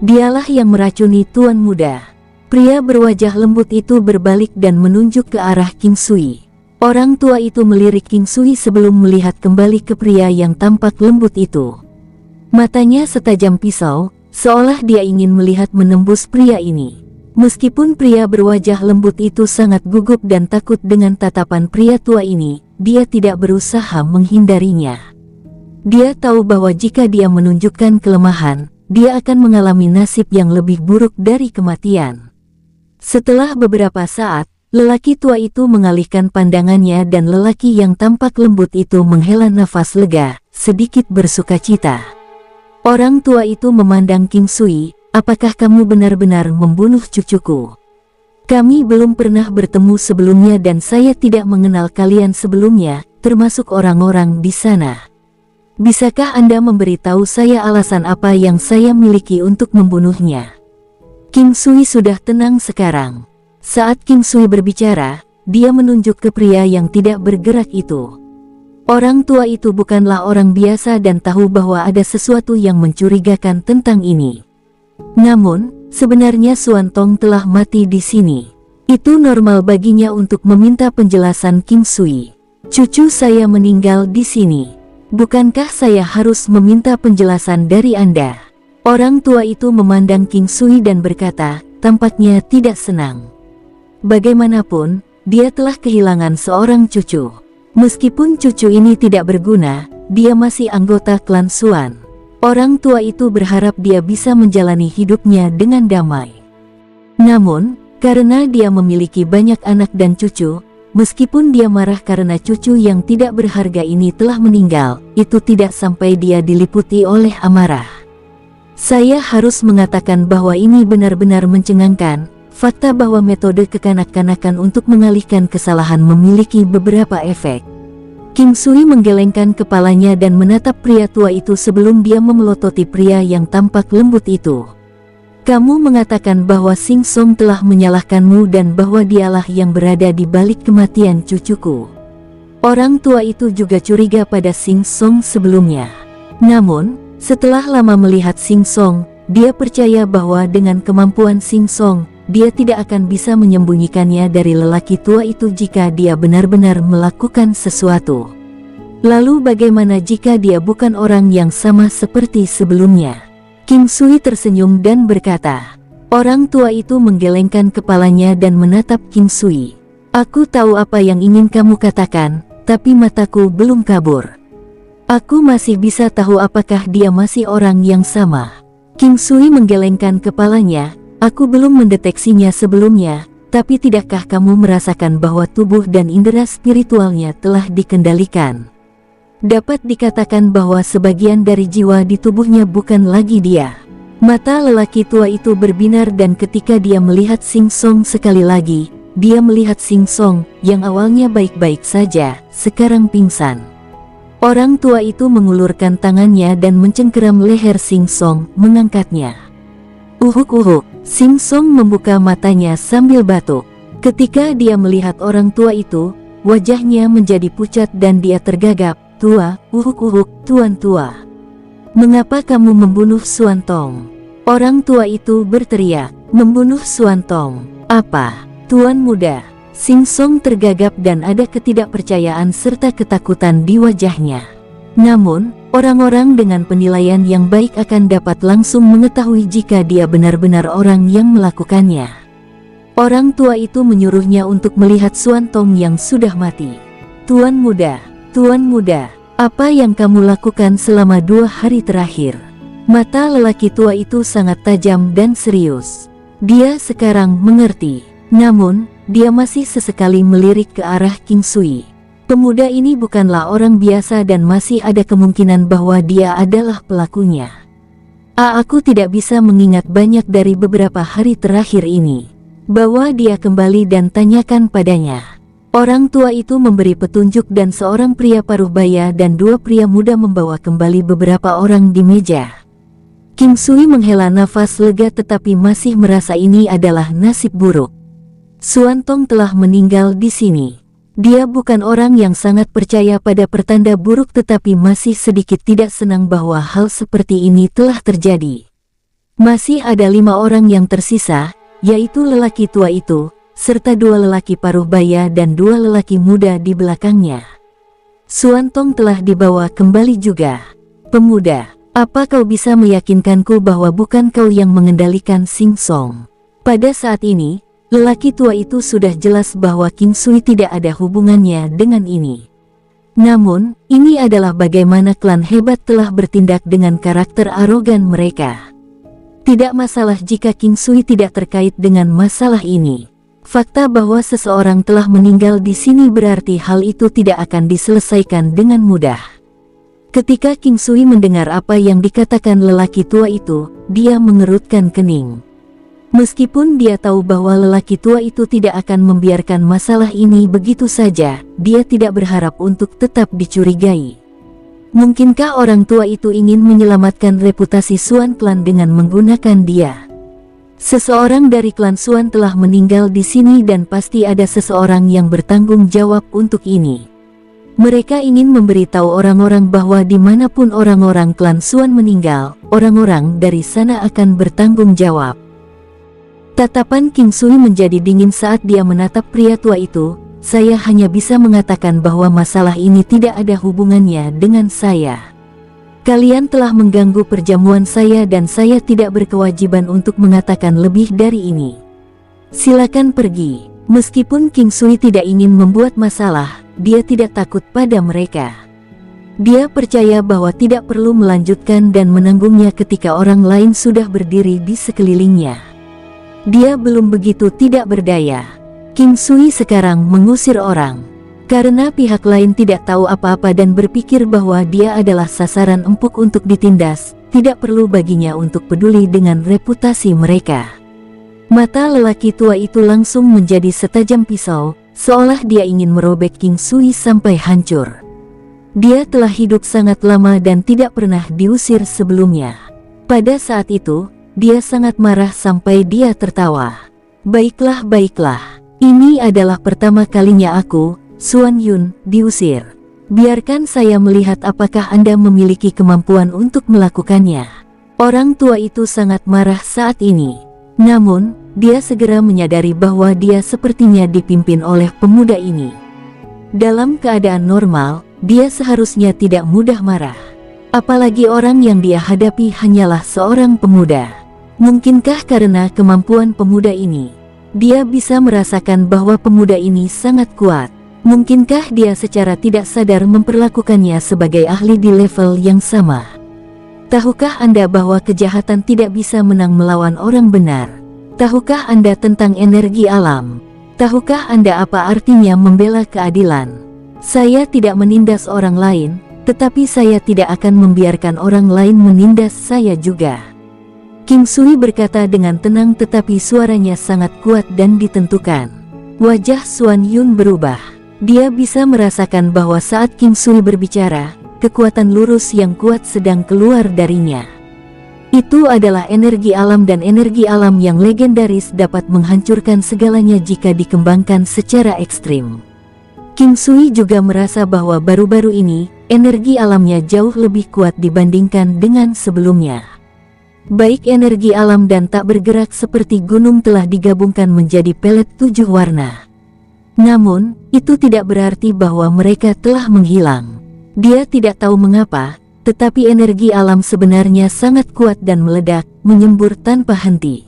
Dialah yang meracuni tuan muda. Pria berwajah lembut itu berbalik dan menunjuk ke arah King Sui. Orang tua itu melirik King Sui sebelum melihat kembali ke pria yang tampak lembut itu. Matanya setajam pisau, seolah dia ingin melihat menembus pria ini. Meskipun pria berwajah lembut itu sangat gugup dan takut dengan tatapan pria tua ini, dia tidak berusaha menghindarinya. Dia tahu bahwa jika dia menunjukkan kelemahan, dia akan mengalami nasib yang lebih buruk dari kematian. Setelah beberapa saat, lelaki tua itu mengalihkan pandangannya dan lelaki yang tampak lembut itu menghela nafas lega, sedikit bersukacita. Orang tua itu memandang King Sui, apakah kamu benar-benar membunuh cucuku? Kami belum pernah bertemu sebelumnya dan saya tidak mengenal kalian sebelumnya, termasuk orang-orang di sana. Bisakah Anda memberitahu saya alasan apa yang saya miliki untuk membunuhnya? King Sui sudah tenang sekarang. Saat King Sui berbicara, dia menunjuk ke pria yang tidak bergerak itu. Orang tua itu bukanlah orang biasa dan tahu bahwa ada sesuatu yang mencurigakan tentang ini. Namun, sebenarnya Suantong telah mati di sini. Itu normal baginya untuk meminta penjelasan King Sui. Cucu saya meninggal di sini. Bukankah saya harus meminta penjelasan dari Anda? Orang tua itu memandang King Sui dan berkata, tampaknya tidak senang. Bagaimanapun, dia telah kehilangan seorang cucu. Meskipun cucu ini tidak berguna, dia masih anggota klan Suan. Orang tua itu berharap dia bisa menjalani hidupnya dengan damai. Namun, karena dia memiliki banyak anak dan cucu, meskipun dia marah karena cucu yang tidak berharga ini telah meninggal, itu tidak sampai dia diliputi oleh amarah. Saya harus mengatakan bahwa ini benar-benar mencengangkan. Fakta bahwa metode kekanak-kanakan untuk mengalihkan kesalahan memiliki beberapa efek. King Sui menggelengkan kepalanya dan menatap pria tua itu sebelum dia memelototi pria yang tampak lembut itu. Kamu mengatakan bahwa Sing Song telah menyalahkanmu dan bahwa dialah yang berada di balik kematian cucuku. Orang tua itu juga curiga pada Sing Song sebelumnya. Namun, setelah lama melihat Sing Song, dia percaya bahwa dengan kemampuan Sing Song, dia tidak akan bisa menyembunyikannya dari lelaki tua itu jika dia benar-benar melakukan sesuatu. Lalu bagaimana jika dia bukan orang yang sama seperti sebelumnya? King Sui tersenyum dan berkata. Orang tua itu menggelengkan kepalanya dan menatap King Sui. Aku tahu apa yang ingin kamu katakan, tapi mataku belum kabur. Aku masih bisa tahu apakah dia masih orang yang sama. King Sui menggelengkan kepalanya. Aku belum mendeteksinya sebelumnya, tapi tidakkah kamu merasakan bahwa tubuh dan indera spiritualnya telah dikendalikan? Dapat dikatakan bahwa sebagian dari jiwa di tubuhnya bukan lagi dia. Mata lelaki tua itu berbinar dan ketika dia melihat Sing Song sekali lagi, dia melihat Sing Song yang awalnya baik-baik saja, sekarang pingsan. Orang tua itu mengulurkan tangannya dan mencengkeram leher Sing Song, mengangkatnya. Uhuk-uhuk, Sing Song membuka matanya sambil batuk. Ketika dia melihat orang tua itu, wajahnya menjadi pucat dan dia tergagap. Tua, uhuk-uhuk, tuan tua. Mengapa kamu membunuh Suantong? Orang tua itu berteriak, membunuh Suantong. Apa? Tuan muda. Sing Song tergagap dan ada ketidakpercayaan serta ketakutan di wajahnya. Namun, orang-orang dengan penilaian yang baik akan dapat langsung mengetahui jika dia benar-benar orang yang melakukannya. Orang tua itu menyuruhnya untuk melihat Suantong yang sudah mati. Tuan muda, apa yang kamu lakukan selama 2 hari terakhir? Mata lelaki tua itu sangat tajam dan serius. Dia sekarang mengerti. Namun, dia masih sesekali melirik ke arah King Sui. Pemuda ini bukanlah orang biasa dan masih ada kemungkinan bahwa dia adalah pelakunya. Aku tidak bisa mengingat banyak dari beberapa hari terakhir ini. Bawa dia kembali dan tanyakan padanya." Orang tua itu memberi petunjuk dan seorang pria paruh baya dan dua pria muda membawa kembali beberapa orang di meja. King Sui menghela nafas lega tetapi masih merasa ini adalah nasib buruk. Xuan Tong telah meninggal di sini. Dia bukan orang yang sangat percaya pada pertanda buruk tetapi masih sedikit tidak senang bahwa hal seperti ini telah terjadi. Masih ada 5 orang yang tersisa, yaitu lelaki tua itu, serta 2 lelaki paruh baya dan 2 lelaki muda di belakangnya. Xuan Tong telah dibawa kembali juga. "Pemuda, apa kau bisa meyakinkanku bahwa bukan kau yang mengendalikan Sing Song?" Pada saat ini, lelaki tua itu sudah jelas bahwa King Sui tidak ada hubungannya dengan ini. Namun, ini adalah bagaimana klan hebat telah bertindak dengan karakter arogan mereka. Tidak masalah jika King Sui tidak terkait dengan masalah ini. Fakta bahwa seseorang telah meninggal di sini berarti hal itu tidak akan diselesaikan dengan mudah. Ketika King Sui mendengar apa yang dikatakan lelaki tua itu, dia mengerutkan kening. Meskipun dia tahu bahwa lelaki tua itu tidak akan membiarkan masalah ini begitu saja, dia tidak berharap untuk tetap dicurigai. Mungkinkah orang tua itu ingin menyelamatkan reputasi Xuan Clan dengan menggunakan dia? Seseorang dari klan Xuan telah meninggal di sini dan pasti ada seseorang yang bertanggung jawab untuk ini. Mereka ingin memberitahu orang-orang bahwa dimanapun orang-orang klan Xuan meninggal, orang-orang dari sana akan bertanggung jawab. Tatapan King Sui menjadi dingin saat dia menatap pria tua itu. "Saya hanya bisa mengatakan bahwa masalah ini tidak ada hubungannya dengan saya. Kalian telah mengganggu perjamuan saya dan saya tidak berkewajiban untuk mengatakan lebih dari ini. Silakan pergi." Meskipun King Sui tidak ingin membuat masalah, dia tidak takut pada mereka. Dia percaya bahwa tidak perlu melanjutkan dan menanggungnya ketika orang lain sudah berdiri di sekelilingnya. Dia belum begitu tidak berdaya. King Sui sekarang mengusir orang karena pihak lain tidak tahu apa-apa dan berpikir bahwa dia adalah sasaran empuk untuk ditindas. Tidak perlu baginya untuk peduli dengan reputasi mereka. Mata lelaki tua itu langsung menjadi setajam pisau, seolah dia ingin merobek King Sui sampai hancur. Dia telah hidup sangat lama dan tidak pernah diusir sebelumnya. Pada saat itu, dia sangat marah sampai dia tertawa. "Baiklah, baiklah. Ini adalah pertama kalinya aku, Xuan Yun, diusir. Biarkan saya melihat apakah Anda memiliki kemampuan untuk melakukannya." Orang tua itu sangat marah saat ini. Namun, dia segera menyadari bahwa dia sepertinya dipimpin oleh pemuda ini. Dalam keadaan normal, dia seharusnya tidak mudah marah. Apalagi orang yang dia hadapi hanyalah seorang pemuda. Mungkinkah karena kemampuan pemuda ini, dia bisa merasakan bahwa pemuda ini sangat kuat? Mungkinkah dia secara tidak sadar memperlakukannya sebagai ahli di level yang sama? Tahukah Anda bahwa kejahatan tidak bisa menang melawan orang benar? Tahukah Anda tentang energi alam? Tahukah Anda apa artinya membela keadilan? Saya tidak menindas orang lain, tetapi saya tidak akan membiarkan orang lain menindas saya juga. King Sui berkata dengan tenang tetapi suaranya sangat kuat dan ditentukan. Wajah Xuan Yun berubah. Dia bisa merasakan bahwa saat King Sui berbicara, kekuatan lurus yang kuat sedang keluar darinya. Itu adalah energi alam dan energi alam yang legendaris dapat menghancurkan segalanya jika dikembangkan secara ekstrim. King Sui juga merasa bahwa baru-baru ini, energi alamnya jauh lebih kuat dibandingkan dengan sebelumnya. Baik energi alam dan tak bergerak seperti gunung telah digabungkan menjadi pelet 7 warna. Namun, itu tidak berarti bahwa mereka telah menghilang. Dia tidak tahu mengapa, tetapi energi alam sebenarnya sangat kuat dan meledak, menyembur tanpa henti.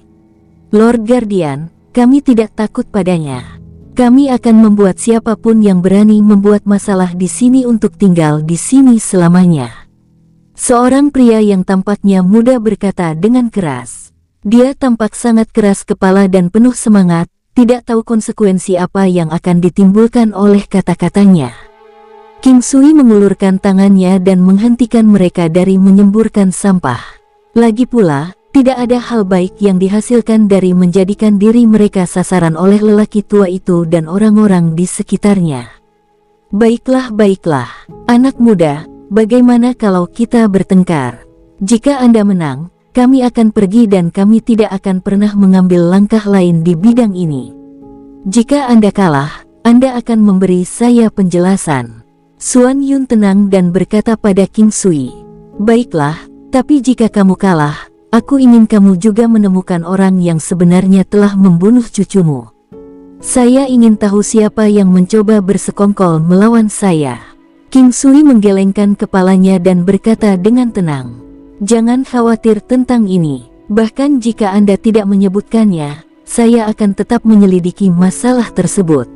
Lord Guardian, kami tidak takut padanya. Kami akan membuat siapapun yang berani membuat masalah di sini untuk tinggal di sini selamanya. Seorang pria yang tampaknya muda berkata dengan keras. Dia tampak sangat keras kepala dan penuh semangat, tidak tahu konsekuensi apa yang akan ditimbulkan oleh kata-katanya. King Sui mengulurkan tangannya dan menghentikan mereka dari menyemburkan sampah. Lagi pula, Tidak ada hal baik yang dihasilkan dari menjadikan diri mereka sasaran oleh lelaki tua itu dan orang-orang di sekitarnya. Baiklah, anak muda, bagaimana kalau kita bertengkar? Jika Anda menang, kami akan pergi dan kami tidak akan pernah mengambil langkah lain di bidang ini. Jika Anda kalah, Anda akan memberi saya penjelasan. Xuan Yun tenang dan berkata pada King Sui, baiklah, tapi jika kamu kalah, aku ingin kamu juga menemukan orang yang sebenarnya telah membunuh cucumu. Saya ingin tahu siapa yang mencoba bersekongkol melawan saya. King Sui menggelengkan kepalanya dan berkata dengan tenang, jangan khawatir tentang ini. Bahkan jika Anda tidak menyebutkannya, saya akan tetap menyelidiki masalah tersebut.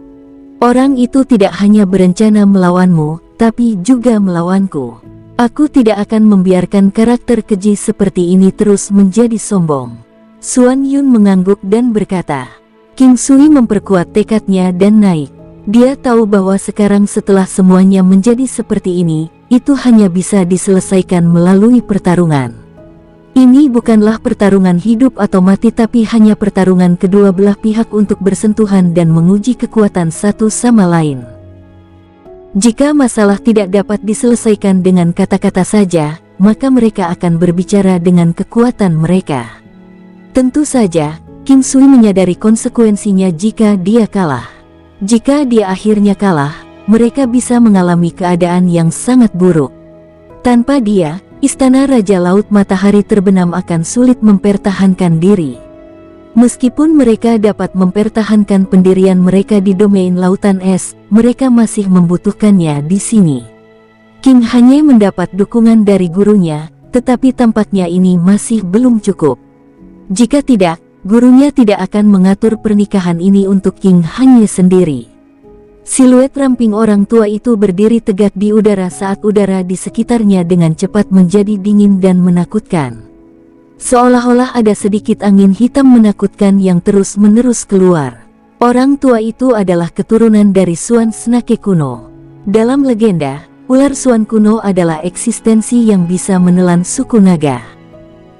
Orang itu tidak hanya berencana melawanmu, tapi juga melawanku. Aku tidak akan membiarkan karakter keji seperti ini terus menjadi sombong. Xuan Yun mengangguk dan berkata. King Sui memperkuat tekadnya dan naik. Dia tahu bahwa sekarang setelah semuanya menjadi seperti ini, itu hanya bisa diselesaikan melalui pertarungan. Ini bukanlah pertarungan hidup atau mati tapi hanya pertarungan kedua belah pihak untuk bersentuhan dan menguji kekuatan satu sama lain. Jika masalah tidak dapat diselesaikan dengan kata-kata saja, maka mereka akan berbicara dengan kekuatan mereka. Tentu saja, King Sui menyadari konsekuensinya jika dia kalah. Jika dia akhirnya kalah, mereka bisa mengalami keadaan yang sangat buruk. Tanpa dia, Istana Raja Laut Matahari Terbenam akan sulit mempertahankan diri. Meskipun mereka dapat mempertahankan pendirian mereka di domain lautan es, mereka masih membutuhkannya di sini. King Hanye mendapat dukungan dari gurunya, tetapi tampaknya ini masih belum cukup. Jika tidak, gurunya tidak akan mengatur pernikahan ini untuk King Hanye sendiri. Siluet ramping orang tua itu berdiri tegak di udara saat udara di sekitarnya dengan cepat menjadi dingin dan menakutkan. Seolah-olah ada sedikit angin hitam menakutkan yang terus-menerus keluar. Orang tua itu adalah keturunan dari Suan Snake kuno. Dalam legenda, ular Suan kuno adalah eksistensi yang bisa menelan suku naga.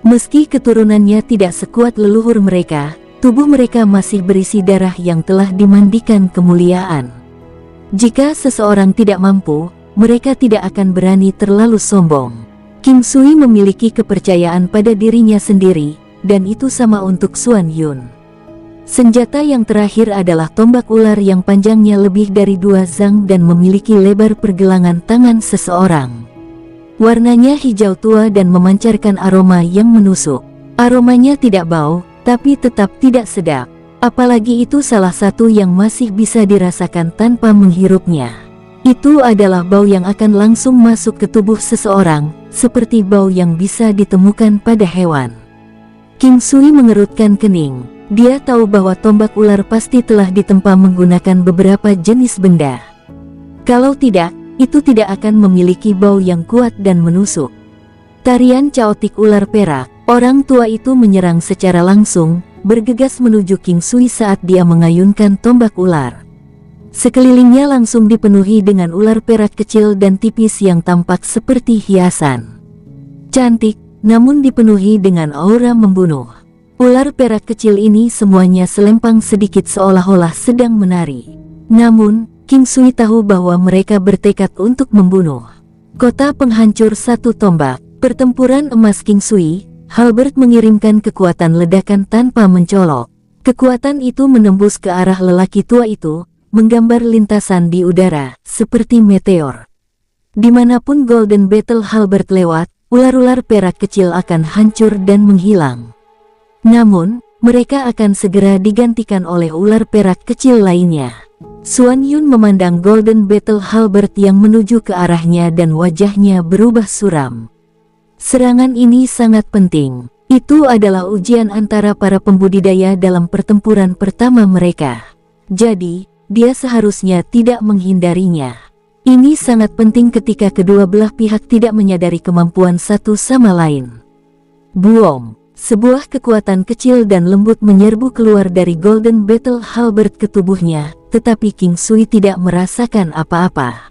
Meski keturunannya tidak sekuat leluhur mereka, tubuh mereka masih berisi darah yang telah dimandikan kemuliaan. Jika seseorang tidak mampu, mereka tidak akan berani terlalu sombong. King Sui memiliki kepercayaan pada dirinya sendiri, dan itu sama untuk Xuan Yun. Senjata yang terakhir adalah tombak ular yang panjangnya lebih dari 2 zang dan memiliki lebar pergelangan tangan seseorang. Warnanya hijau tua dan memancarkan aroma yang menusuk. Aromanya tidak bau, tapi tetap tidak sedap. Apalagi itu salah satu yang masih bisa dirasakan tanpa menghirupnya. Itu adalah bau yang akan langsung masuk ke tubuh seseorang, seperti bau yang bisa ditemukan pada hewan. King Sui mengerutkan kening. Dia tahu bahwa tombak ular pasti telah ditempa menggunakan beberapa jenis benda. Kalau tidak, itu tidak akan memiliki bau yang kuat dan menusuk. Tarian caotik ular perak, orang tua itu menyerang secara langsung, bergegas menuju King Sui saat dia mengayunkan tombak ular. Sekelilingnya langsung dipenuhi dengan ular perak kecil dan tipis yang tampak seperti hiasan. Cantik, namun dipenuhi dengan aura membunuh. Ular perak kecil ini semuanya selempang sedikit seolah-olah sedang menari. Namun, King Sui tahu bahwa mereka bertekad untuk membunuh. Kota penghancur satu tombak, pertempuran emas King Sui, Halbert mengirimkan kekuatan ledakan tanpa mencolok. Kekuatan itu menembus ke arah lelaki tua itu, menggambar lintasan di udara, seperti meteor. Dimanapun Golden Battle Halbert lewat, ular-ular perak kecil akan hancur dan menghilang. Namun, mereka akan segera digantikan oleh ular perak kecil lainnya. Xuan Yun memandang Golden Battle Halbert yang menuju ke arahnya dan wajahnya berubah suram. Serangan ini sangat penting. Itu adalah ujian antara para pembudidaya dalam pertempuran pertama mereka. Jadi, dia seharusnya tidak menghindarinya. Ini sangat penting ketika kedua belah pihak tidak menyadari kemampuan satu sama lain. Boom! Sebuah kekuatan kecil dan lembut menyerbu keluar dari Golden Battle Halbert ke tubuhnya, tetapi King Sui tidak merasakan apa-apa.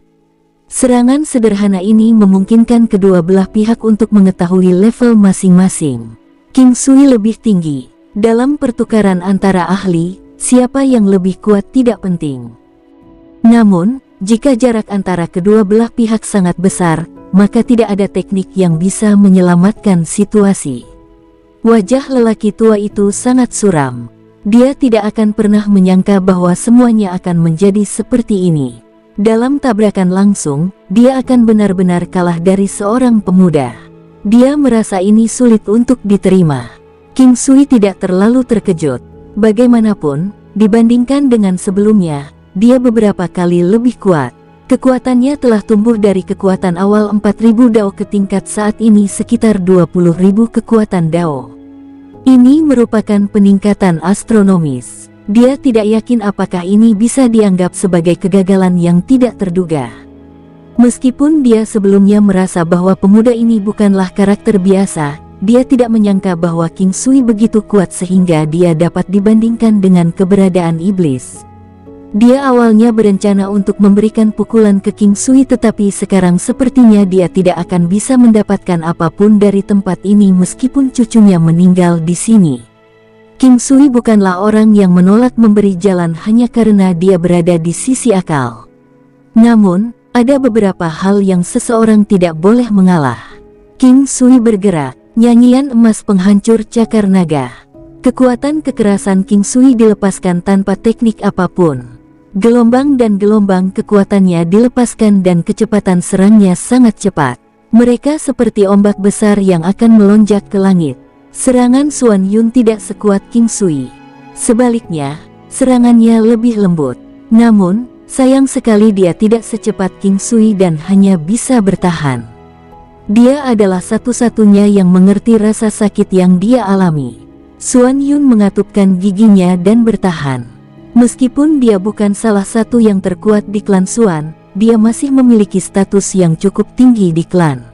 Serangan sederhana ini memungkinkan kedua belah pihak untuk mengetahui level masing-masing. King Sui lebih tinggi. Dalam pertukaran antara ahli, siapa yang lebih kuat tidak penting. Namun, jika jarak antara kedua belah pihak sangat besar, maka tidak ada teknik yang bisa menyelamatkan situasi. Wajah lelaki tua itu sangat suram. Dia tidak akan pernah menyangka bahwa semuanya akan menjadi seperti ini. Dalam tabrakan langsung, dia akan benar-benar kalah dari seorang pemuda. Dia merasa ini sulit untuk diterima. King Sui tidak terlalu terkejut. Bagaimanapun, dibandingkan dengan sebelumnya, dia beberapa kali lebih kuat. Kekuatannya telah tumbuh dari kekuatan awal 4000 Dao ke tingkat saat ini sekitar 20.000 kekuatan Dao. Ini merupakan peningkatan astronomis. Dia tidak yakin apakah ini bisa dianggap sebagai kegagalan yang tidak terduga. Meskipun dia sebelumnya merasa bahwa pemuda ini bukanlah karakter biasa, dia tidak menyangka bahwa King Sui begitu kuat sehingga dia dapat dibandingkan dengan keberadaan iblis. Dia awalnya berencana untuk memberikan pukulan ke King Sui, tetapi sekarang sepertinya dia tidak akan bisa mendapatkan apapun dari tempat ini meskipun cucunya meninggal di sini. King Sui bukanlah orang yang menolak memberi jalan hanya karena dia berada di sisi akal. Namun, ada beberapa hal yang seseorang tidak boleh mengalah. King Sui bergerak. Nyanyian emas penghancur cakar naga. Kekuatan kekerasan King Sui dilepaskan tanpa teknik apapun. Gelombang dan gelombang kekuatannya dilepaskan dan kecepatan serangnya sangat cepat. Mereka seperti ombak besar yang akan melonjak ke langit. Serangan Xuan Yun tidak sekuat King Sui. Sebaliknya, serangannya lebih lembut. Namun, sayang sekali dia tidak secepat King Sui dan hanya bisa bertahan. Dia adalah satu-satunya yang mengerti rasa sakit yang dia alami. Xuan Yun mengatupkan giginya dan bertahan. Meskipun dia bukan salah satu yang terkuat di klan Xuan, dia masih memiliki status yang cukup tinggi di klan.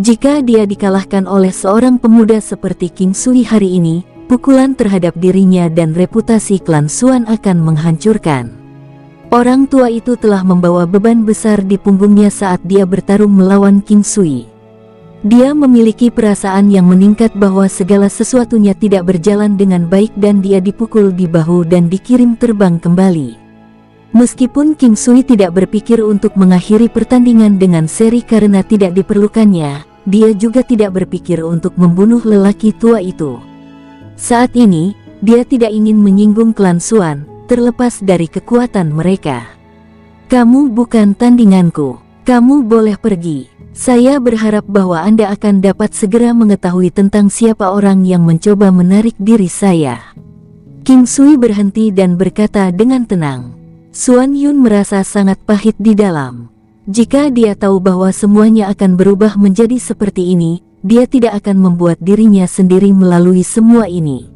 Jika dia dikalahkan oleh seorang pemuda seperti King Sui hari ini, pukulan terhadap dirinya dan reputasi klan Xuan akan menghancurkan. Orang tua itu telah membawa beban besar di punggungnya saat dia bertarung melawan King Sui. Dia memiliki perasaan yang meningkat bahwa segala sesuatunya tidak berjalan dengan baik dan dia dipukul di bahu dan dikirim terbang kembali. Meskipun King Sui tidak berpikir untuk mengakhiri pertandingan dengan seri karena tidak diperlukannya, dia juga tidak berpikir untuk membunuh lelaki tua itu. Saat ini, dia tidak ingin menyinggung klan Xuan, terlepas dari kekuatan mereka. Kamu bukan tandinganku. Kamu boleh pergi. Saya berharap bahwa Anda akan dapat segera mengetahui tentang siapa orang yang mencoba menarik diri saya. King Sui berhenti dan berkata dengan tenang. Xuan Yun merasa sangat pahit di dalam. Jika dia tahu bahwa semuanya akan berubah menjadi seperti ini, dia tidak akan membuat dirinya sendiri melalui semua ini.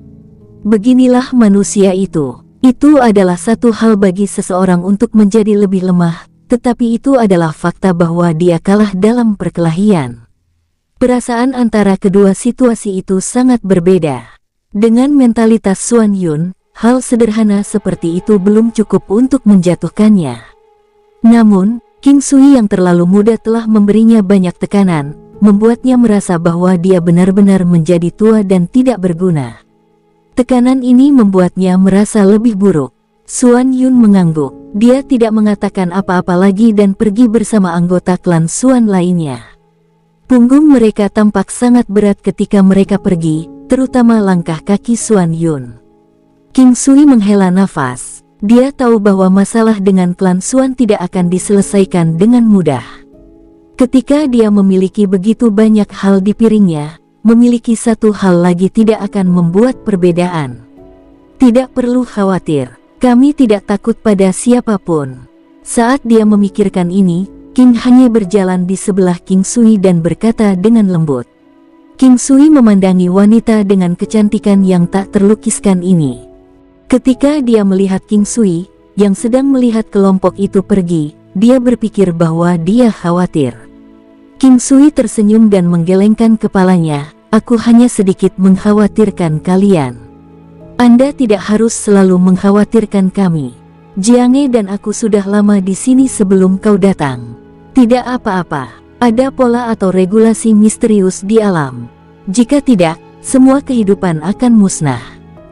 Beginilah manusia itu. Itu adalah satu hal bagi seseorang untuk menjadi lebih lemah. Tetapi itu adalah fakta bahwa dia kalah dalam perkelahian. Perasaan antara kedua situasi itu sangat berbeda. Dengan mentalitas Xuan Yun, hal sederhana seperti itu belum cukup untuk menjatuhkannya. Namun, King Sui yang terlalu muda telah memberinya banyak tekanan, membuatnya merasa bahwa dia benar-benar menjadi tua dan tidak berguna. Tekanan ini membuatnya merasa lebih buruk. Xuan Yun mengangguk. Dia tidak mengatakan apa-apa lagi dan pergi bersama anggota klan Xuan lainnya. Punggung mereka tampak sangat berat ketika mereka pergi, terutama langkah kaki Xuan Yun. King Sui menghela nafas. Dia tahu bahwa masalah dengan klan Xuan tidak akan diselesaikan dengan mudah. Ketika dia memiliki begitu banyak hal di piringnya, memiliki satu hal lagi tidak akan membuat perbedaan. Tidak perlu khawatir. Kami tidak takut pada siapapun. Saat dia memikirkan ini, King hanya berjalan di sebelah King Sui dan berkata dengan lembut. King Sui memandangi wanita dengan kecantikan yang tak terlukiskan ini. Ketika dia melihat King Sui, yang sedang melihat kelompok itu pergi, dia berpikir bahwa dia khawatir. King Sui tersenyum dan menggelengkan kepalanya. Aku hanya sedikit mengkhawatirkan kalian. Anda tidak harus selalu mengkhawatirkan kami. Jiange dan aku sudah lama di sini sebelum kau datang. Tidak apa-apa. Ada pola atau regulasi misterius di alam. Jika tidak, semua kehidupan akan musnah.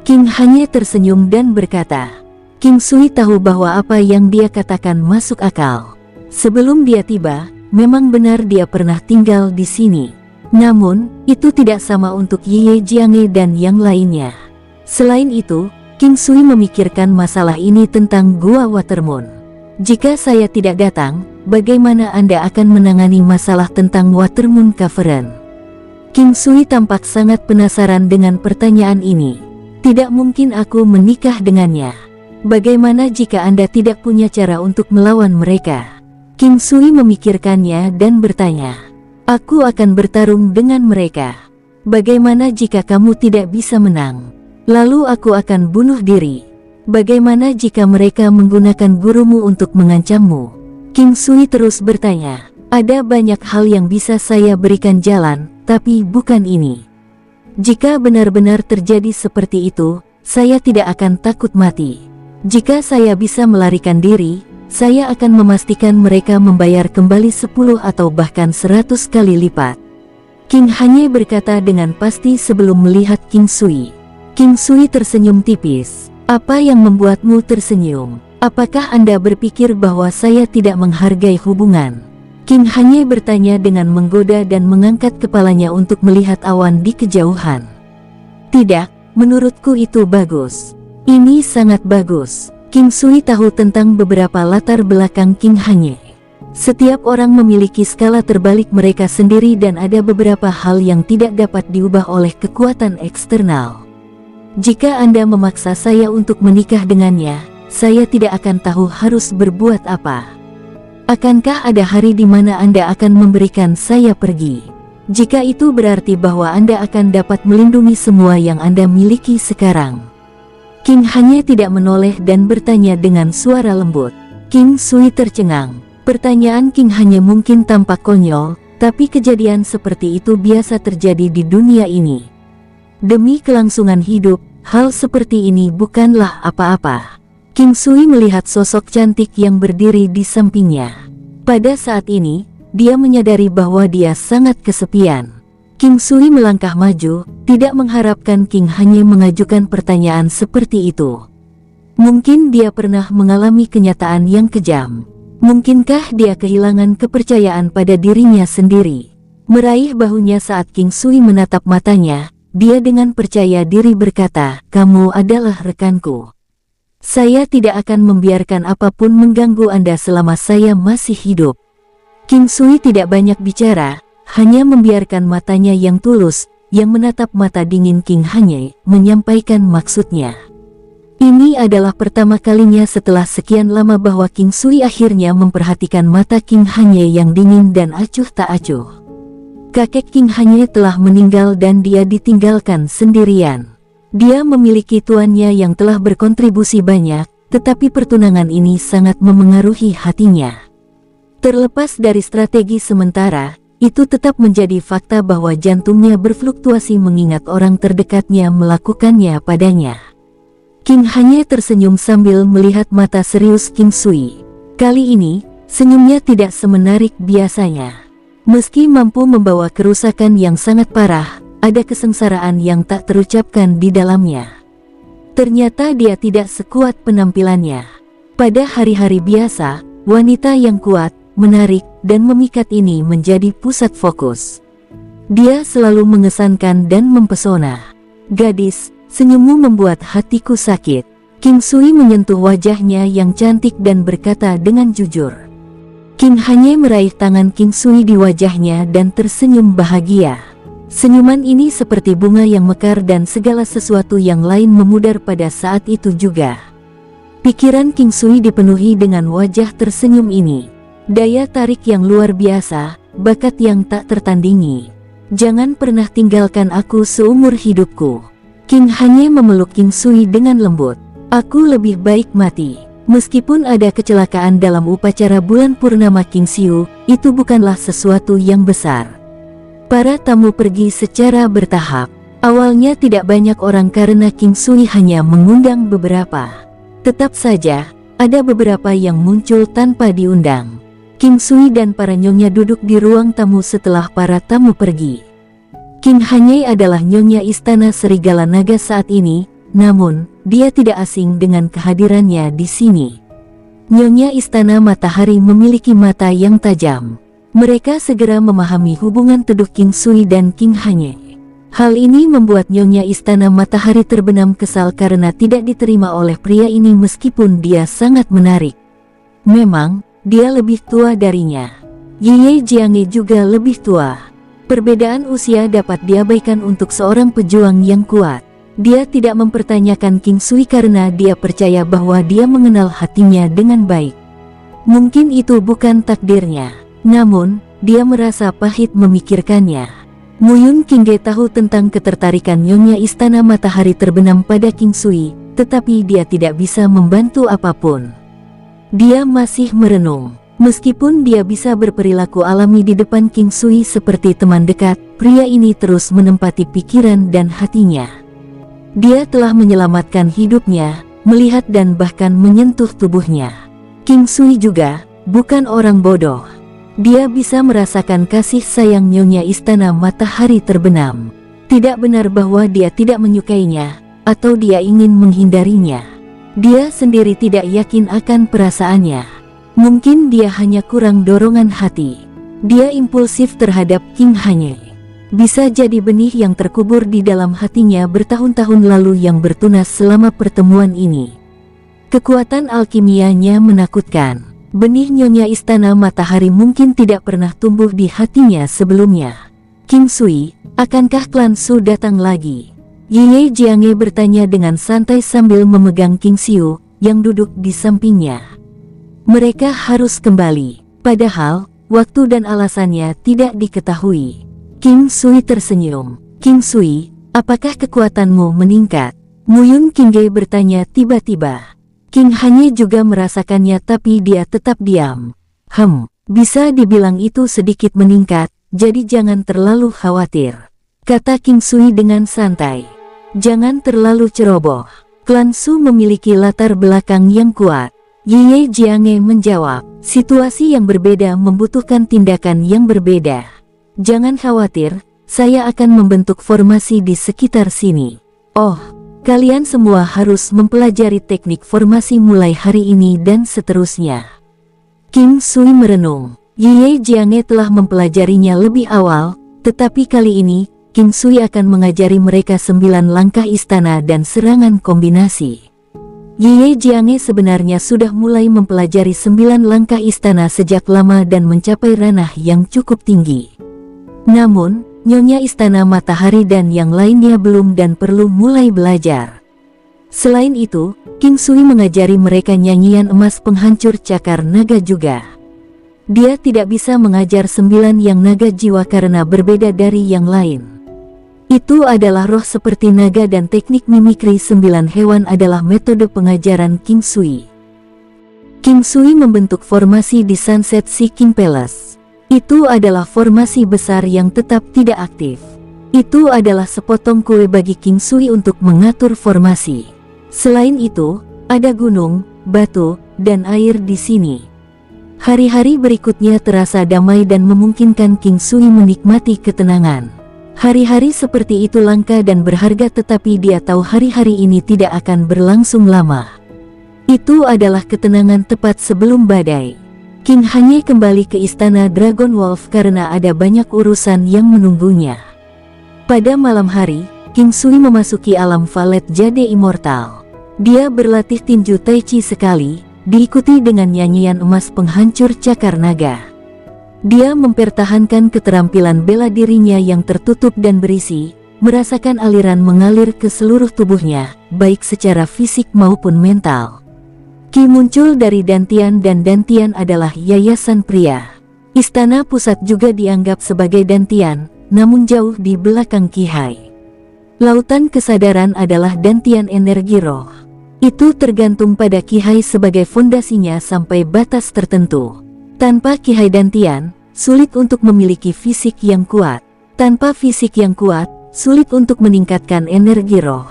King Hanye tersenyum dan berkata, King Sui tahu bahwa apa yang dia katakan masuk akal. Sebelum dia tiba, memang benar dia pernah tinggal di sini. Namun, itu tidak sama untuk Ye Jiange dan yang lainnya. Selain itu, King Sui memikirkan masalah ini tentang Gua Watermoon. Jika saya tidak datang, bagaimana Anda akan menangani masalah tentang Watermoon Cavern? King Sui tampak sangat penasaran dengan pertanyaan ini. Tidak mungkin aku menikah dengannya. Bagaimana jika Anda tidak punya cara untuk melawan mereka? King Sui memikirkannya dan bertanya, aku akan bertarung dengan mereka. Bagaimana jika kamu tidak bisa menang? Lalu aku akan bunuh diri. Bagaimana jika mereka menggunakan gurumu untuk mengancammu? King Sui terus bertanya, ada banyak hal yang bisa saya berikan jalan, tapi bukan ini. Jika benar-benar terjadi seperti itu, saya tidak akan takut mati. Jika saya bisa melarikan diri, saya akan memastikan mereka membayar kembali 10 atau bahkan 100 kali lipat. King Hanye berkata dengan pasti sebelum melihat King Sui. King Sui tersenyum tipis. Apa yang membuatmu tersenyum? Apakah Anda berpikir bahwa saya tidak menghargai hubungan? King Hanye bertanya dengan menggoda dan mengangkat kepalanya untuk melihat awan di kejauhan. Tidak, menurutku itu bagus. Ini sangat bagus. King Sui tahu tentang beberapa latar belakang King Hanye. Setiap orang memiliki skala terbalik mereka sendiri dan ada beberapa hal yang tidak dapat diubah oleh kekuatan eksternal. Jika Anda memaksa saya untuk menikah dengannya, saya tidak akan tahu harus berbuat apa. Akankah ada hari di mana Anda akan memberikan saya pergi? Jika itu berarti bahwa Anda akan dapat melindungi semua yang Anda miliki sekarang. King Hanye tidak menoleh dan bertanya dengan suara lembut. King Sui tercengang. Pertanyaan King Hanye mungkin tampak konyol, tapi kejadian seperti itu biasa terjadi di dunia ini. Demi kelangsungan hidup, hal seperti ini bukanlah apa-apa. King Sui melihat sosok cantik yang berdiri di sampingnya. Pada saat ini, dia menyadari bahwa dia sangat kesepian. King Sui melangkah maju, tidak mengharapkan King Hanye mengajukan pertanyaan seperti itu. Mungkin dia pernah mengalami kenyataan yang kejam. Mungkinkah dia kehilangan kepercayaan pada dirinya sendiri? Meraih bahunya saat King Sui menatap matanya, dia dengan percaya diri berkata, kamu adalah rekanku. Saya tidak akan membiarkan apapun mengganggu Anda selama saya masih hidup. King Sui tidak banyak bicara, hanya membiarkan matanya yang tulus, yang menatap mata dingin King Hanye, menyampaikan maksudnya. Ini adalah pertama kalinya setelah sekian lama bahwa King Sui akhirnya memperhatikan mata King Hanye yang dingin dan acuh tak acuh. Kakek King Hanye telah meninggal dan dia ditinggalkan sendirian. Dia memiliki tuannya yang telah berkontribusi banyak, tetapi pertunangan ini sangat memengaruhi hatinya. Terlepas dari strategi sementara, itu tetap menjadi fakta bahwa jantungnya berfluktuasi mengingat orang terdekatnya melakukannya padanya. King Hanye tersenyum sambil melihat mata serius King Sui. Kali ini, senyumnya tidak semenarik biasanya. Meski mampu membawa kerusakan yang sangat parah, ada kesengsaraan yang tak terucapkan di dalamnya. Ternyata dia tidak sekuat penampilannya. Pada hari-hari biasa, wanita yang kuat, menarik, dan memikat ini menjadi pusat fokus. Dia selalu mengesankan dan mempesona. Gadis, senyummu membuat hatiku sakit. King Sui menyentuh wajahnya yang cantik dan berkata dengan jujur. King Hanye meraih tangan King Sui di wajahnya dan tersenyum bahagia. Senyuman ini seperti bunga yang mekar dan segala sesuatu yang lain memudar pada saat itu juga. Pikiran King Sui dipenuhi dengan wajah tersenyum ini. Daya tarik yang luar biasa, bakat yang tak tertandingi. Jangan pernah tinggalkan aku seumur hidupku. King Hanye memeluk King Sui dengan lembut. Aku lebih baik mati. Meskipun ada kecelakaan dalam upacara bulan purnama King Siu, itu bukanlah sesuatu yang besar. Para tamu pergi secara bertahap. Awalnya tidak banyak orang karena King Sui hanya mengundang beberapa. Tetap saja, ada beberapa yang muncul tanpa diundang. King Sui dan para nyonya duduk di ruang tamu setelah para tamu pergi. King Hanyei adalah nyonya istana Serigala Naga saat ini, namun, dia tidak asing dengan kehadirannya di sini. Nyonya Istana Matahari memiliki mata yang tajam. Mereka segera memahami hubungan teduh King Sui dan King Hanyei. Hal ini membuat Nyonya Istana Matahari terbenam kesal karena tidak diterima oleh pria ini meskipun dia sangat menarik. Memang, dia lebih tua darinya. Ye Jianghe juga lebih tua. Perbedaan usia dapat diabaikan untuk seorang pejuang yang kuat. Dia tidak mempertanyakan King Sui karena dia percaya bahwa dia mengenal hatinya dengan baik. Mungkin itu bukan takdirnya, namun, dia merasa pahit memikirkannya. Muyun Qingge tahu tentang ketertarikan Nyonya Istana Matahari terbenam pada King Sui, tetapi dia tidak bisa membantu apapun. Dia masih merenung. Meskipun dia bisa berperilaku alami di depan King Sui seperti teman dekat, pria ini terus menempati pikiran dan hatinya. Dia telah menyelamatkan hidupnya, melihat dan bahkan menyentuh tubuhnya. King Sui juga bukan orang bodoh. Dia bisa merasakan kasih sayang Nyonya Istana Matahari terbenam. Tidak benar bahwa dia tidak menyukainya, atau dia ingin menghindarinya. Dia sendiri tidak yakin akan perasaannya. Mungkin dia hanya kurang dorongan hati. Dia impulsif terhadap King Hanyei. Bisa jadi benih yang terkubur di dalam hatinya bertahun-tahun lalu yang bertunas selama pertemuan ini. Kekuatan alkimianya menakutkan. Benih Nyonya Istana Matahari mungkin tidak pernah tumbuh di hatinya sebelumnya. King Sui, akankah klan Su datang lagi? Ye Jianghe bertanya dengan santai sambil memegang King Xiu, yang duduk di sampingnya. Mereka harus kembali, padahal, waktu dan alasannya tidak diketahui. King Sui tersenyum. King Sui, apakah kekuatanmu meningkat? Muyun Qingge bertanya tiba-tiba. King Hanyei juga merasakannya tapi dia tetap diam. Bisa dibilang itu sedikit meningkat, jadi jangan terlalu khawatir, kata King Sui dengan santai. Jangan terlalu ceroboh. Klan Su memiliki latar belakang yang kuat. Ye Jianghe menjawab, situasi yang berbeda membutuhkan tindakan yang berbeda. Jangan khawatir, saya akan membentuk formasi di sekitar sini. Oh, kalian semua harus mempelajari teknik formasi mulai hari ini dan seterusnya. King Sui merenung. Ye Jianghe telah mempelajarinya lebih awal, tetapi kali ini, King Sui akan mengajari mereka 9 langkah istana dan serangan kombinasi. Ye Jianghe sebenarnya sudah mulai mempelajari 9 langkah istana sejak lama dan mencapai ranah yang cukup tinggi. Namun, Nyonya Istana Matahari dan yang lainnya belum dan perlu mulai belajar. Selain itu, King Sui mengajari mereka nyanyian emas penghancur cakar naga juga. Dia tidak bisa mengajar 9 yang naga jiwa karena berbeda dari yang lain. Itu adalah roh seperti naga dan teknik mimikri 9 hewan adalah metode pengajaran King Sui. King Sui membentuk formasi di Sunset Sea King Palace. Itu adalah formasi besar yang tetap tidak aktif. Itu adalah sepotong kue bagi King Sui untuk mengatur formasi. Selain itu, ada gunung, batu, dan air di sini. Hari-hari berikutnya terasa damai dan memungkinkan King Sui menikmati ketenangan. Hari-hari seperti itu langka dan berharga tetapi dia tahu hari-hari ini tidak akan berlangsung lama. Itu adalah ketenangan tepat sebelum badai. King Hanyei kembali ke istana Dragon Wolf karena ada banyak urusan yang menunggunya. Pada malam hari, King Sui memasuki alam Valet Jade Immortal. Dia berlatih tinju Tai Chi sekali, diikuti dengan nyanyian emas penghancur cakar naga. Dia mempertahankan keterampilan bela dirinya yang tertutup dan berisi, merasakan aliran mengalir ke seluruh tubuhnya, baik secara fisik maupun mental. Ki muncul dari Dantian dan Dantian adalah yayasan pria. Istana pusat juga dianggap sebagai Dantian, namun jauh di belakang Qi Hai. Lautan kesadaran adalah Dantian energi roh. Itu tergantung pada Qi Hai sebagai fondasinya sampai batas tertentu. Tanpa Qi Hai Dantian, sulit untuk memiliki fisik yang kuat. Tanpa fisik yang kuat, sulit untuk meningkatkan energi roh.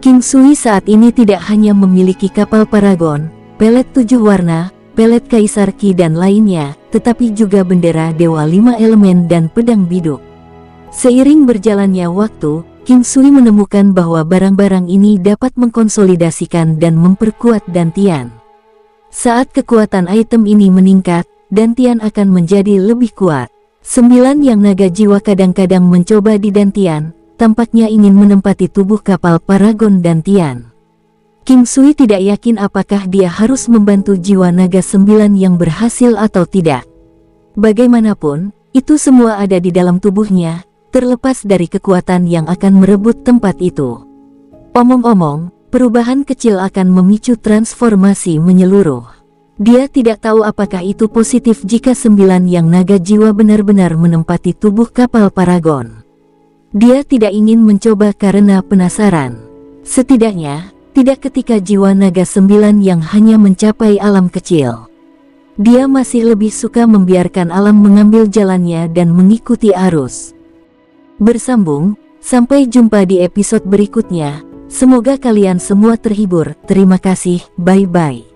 King Sui saat ini tidak hanya memiliki kapal Paragon, pelet 7 warna, pelet Kaisar Qi dan lainnya, tetapi juga bendera Dewa 5 Elemen dan pedang biduk. Seiring berjalannya waktu, King Sui menemukan bahwa barang-barang ini dapat mengkonsolidasikan dan memperkuat Dantian. Saat kekuatan item ini meningkat, Dantian akan menjadi lebih kuat. 9 yang naga jiwa kadang-kadang mencoba di Dantian, tampaknya ingin menempati tubuh kapal Paragon Dantian. King Sui tidak yakin apakah dia harus membantu jiwa naga 9 yang berhasil atau tidak. Bagaimanapun, itu semua ada di dalam tubuhnya, terlepas dari kekuatan yang akan merebut tempat itu. Omong-omong, perubahan kecil akan memicu transformasi menyeluruh. Dia tidak tahu apakah itu positif jika 9 yang naga jiwa benar-benar menempati tubuh kapal Paragon. Dia tidak ingin mencoba karena penasaran. Setidaknya, tidak ketika jiwa naga 9 yang hanya mencapai alam kecil. Dia masih lebih suka membiarkan alam mengambil jalannya dan mengikuti arus. Bersambung, sampai jumpa di episode berikutnya. Semoga kalian semua terhibur. Terima kasih, bye-bye.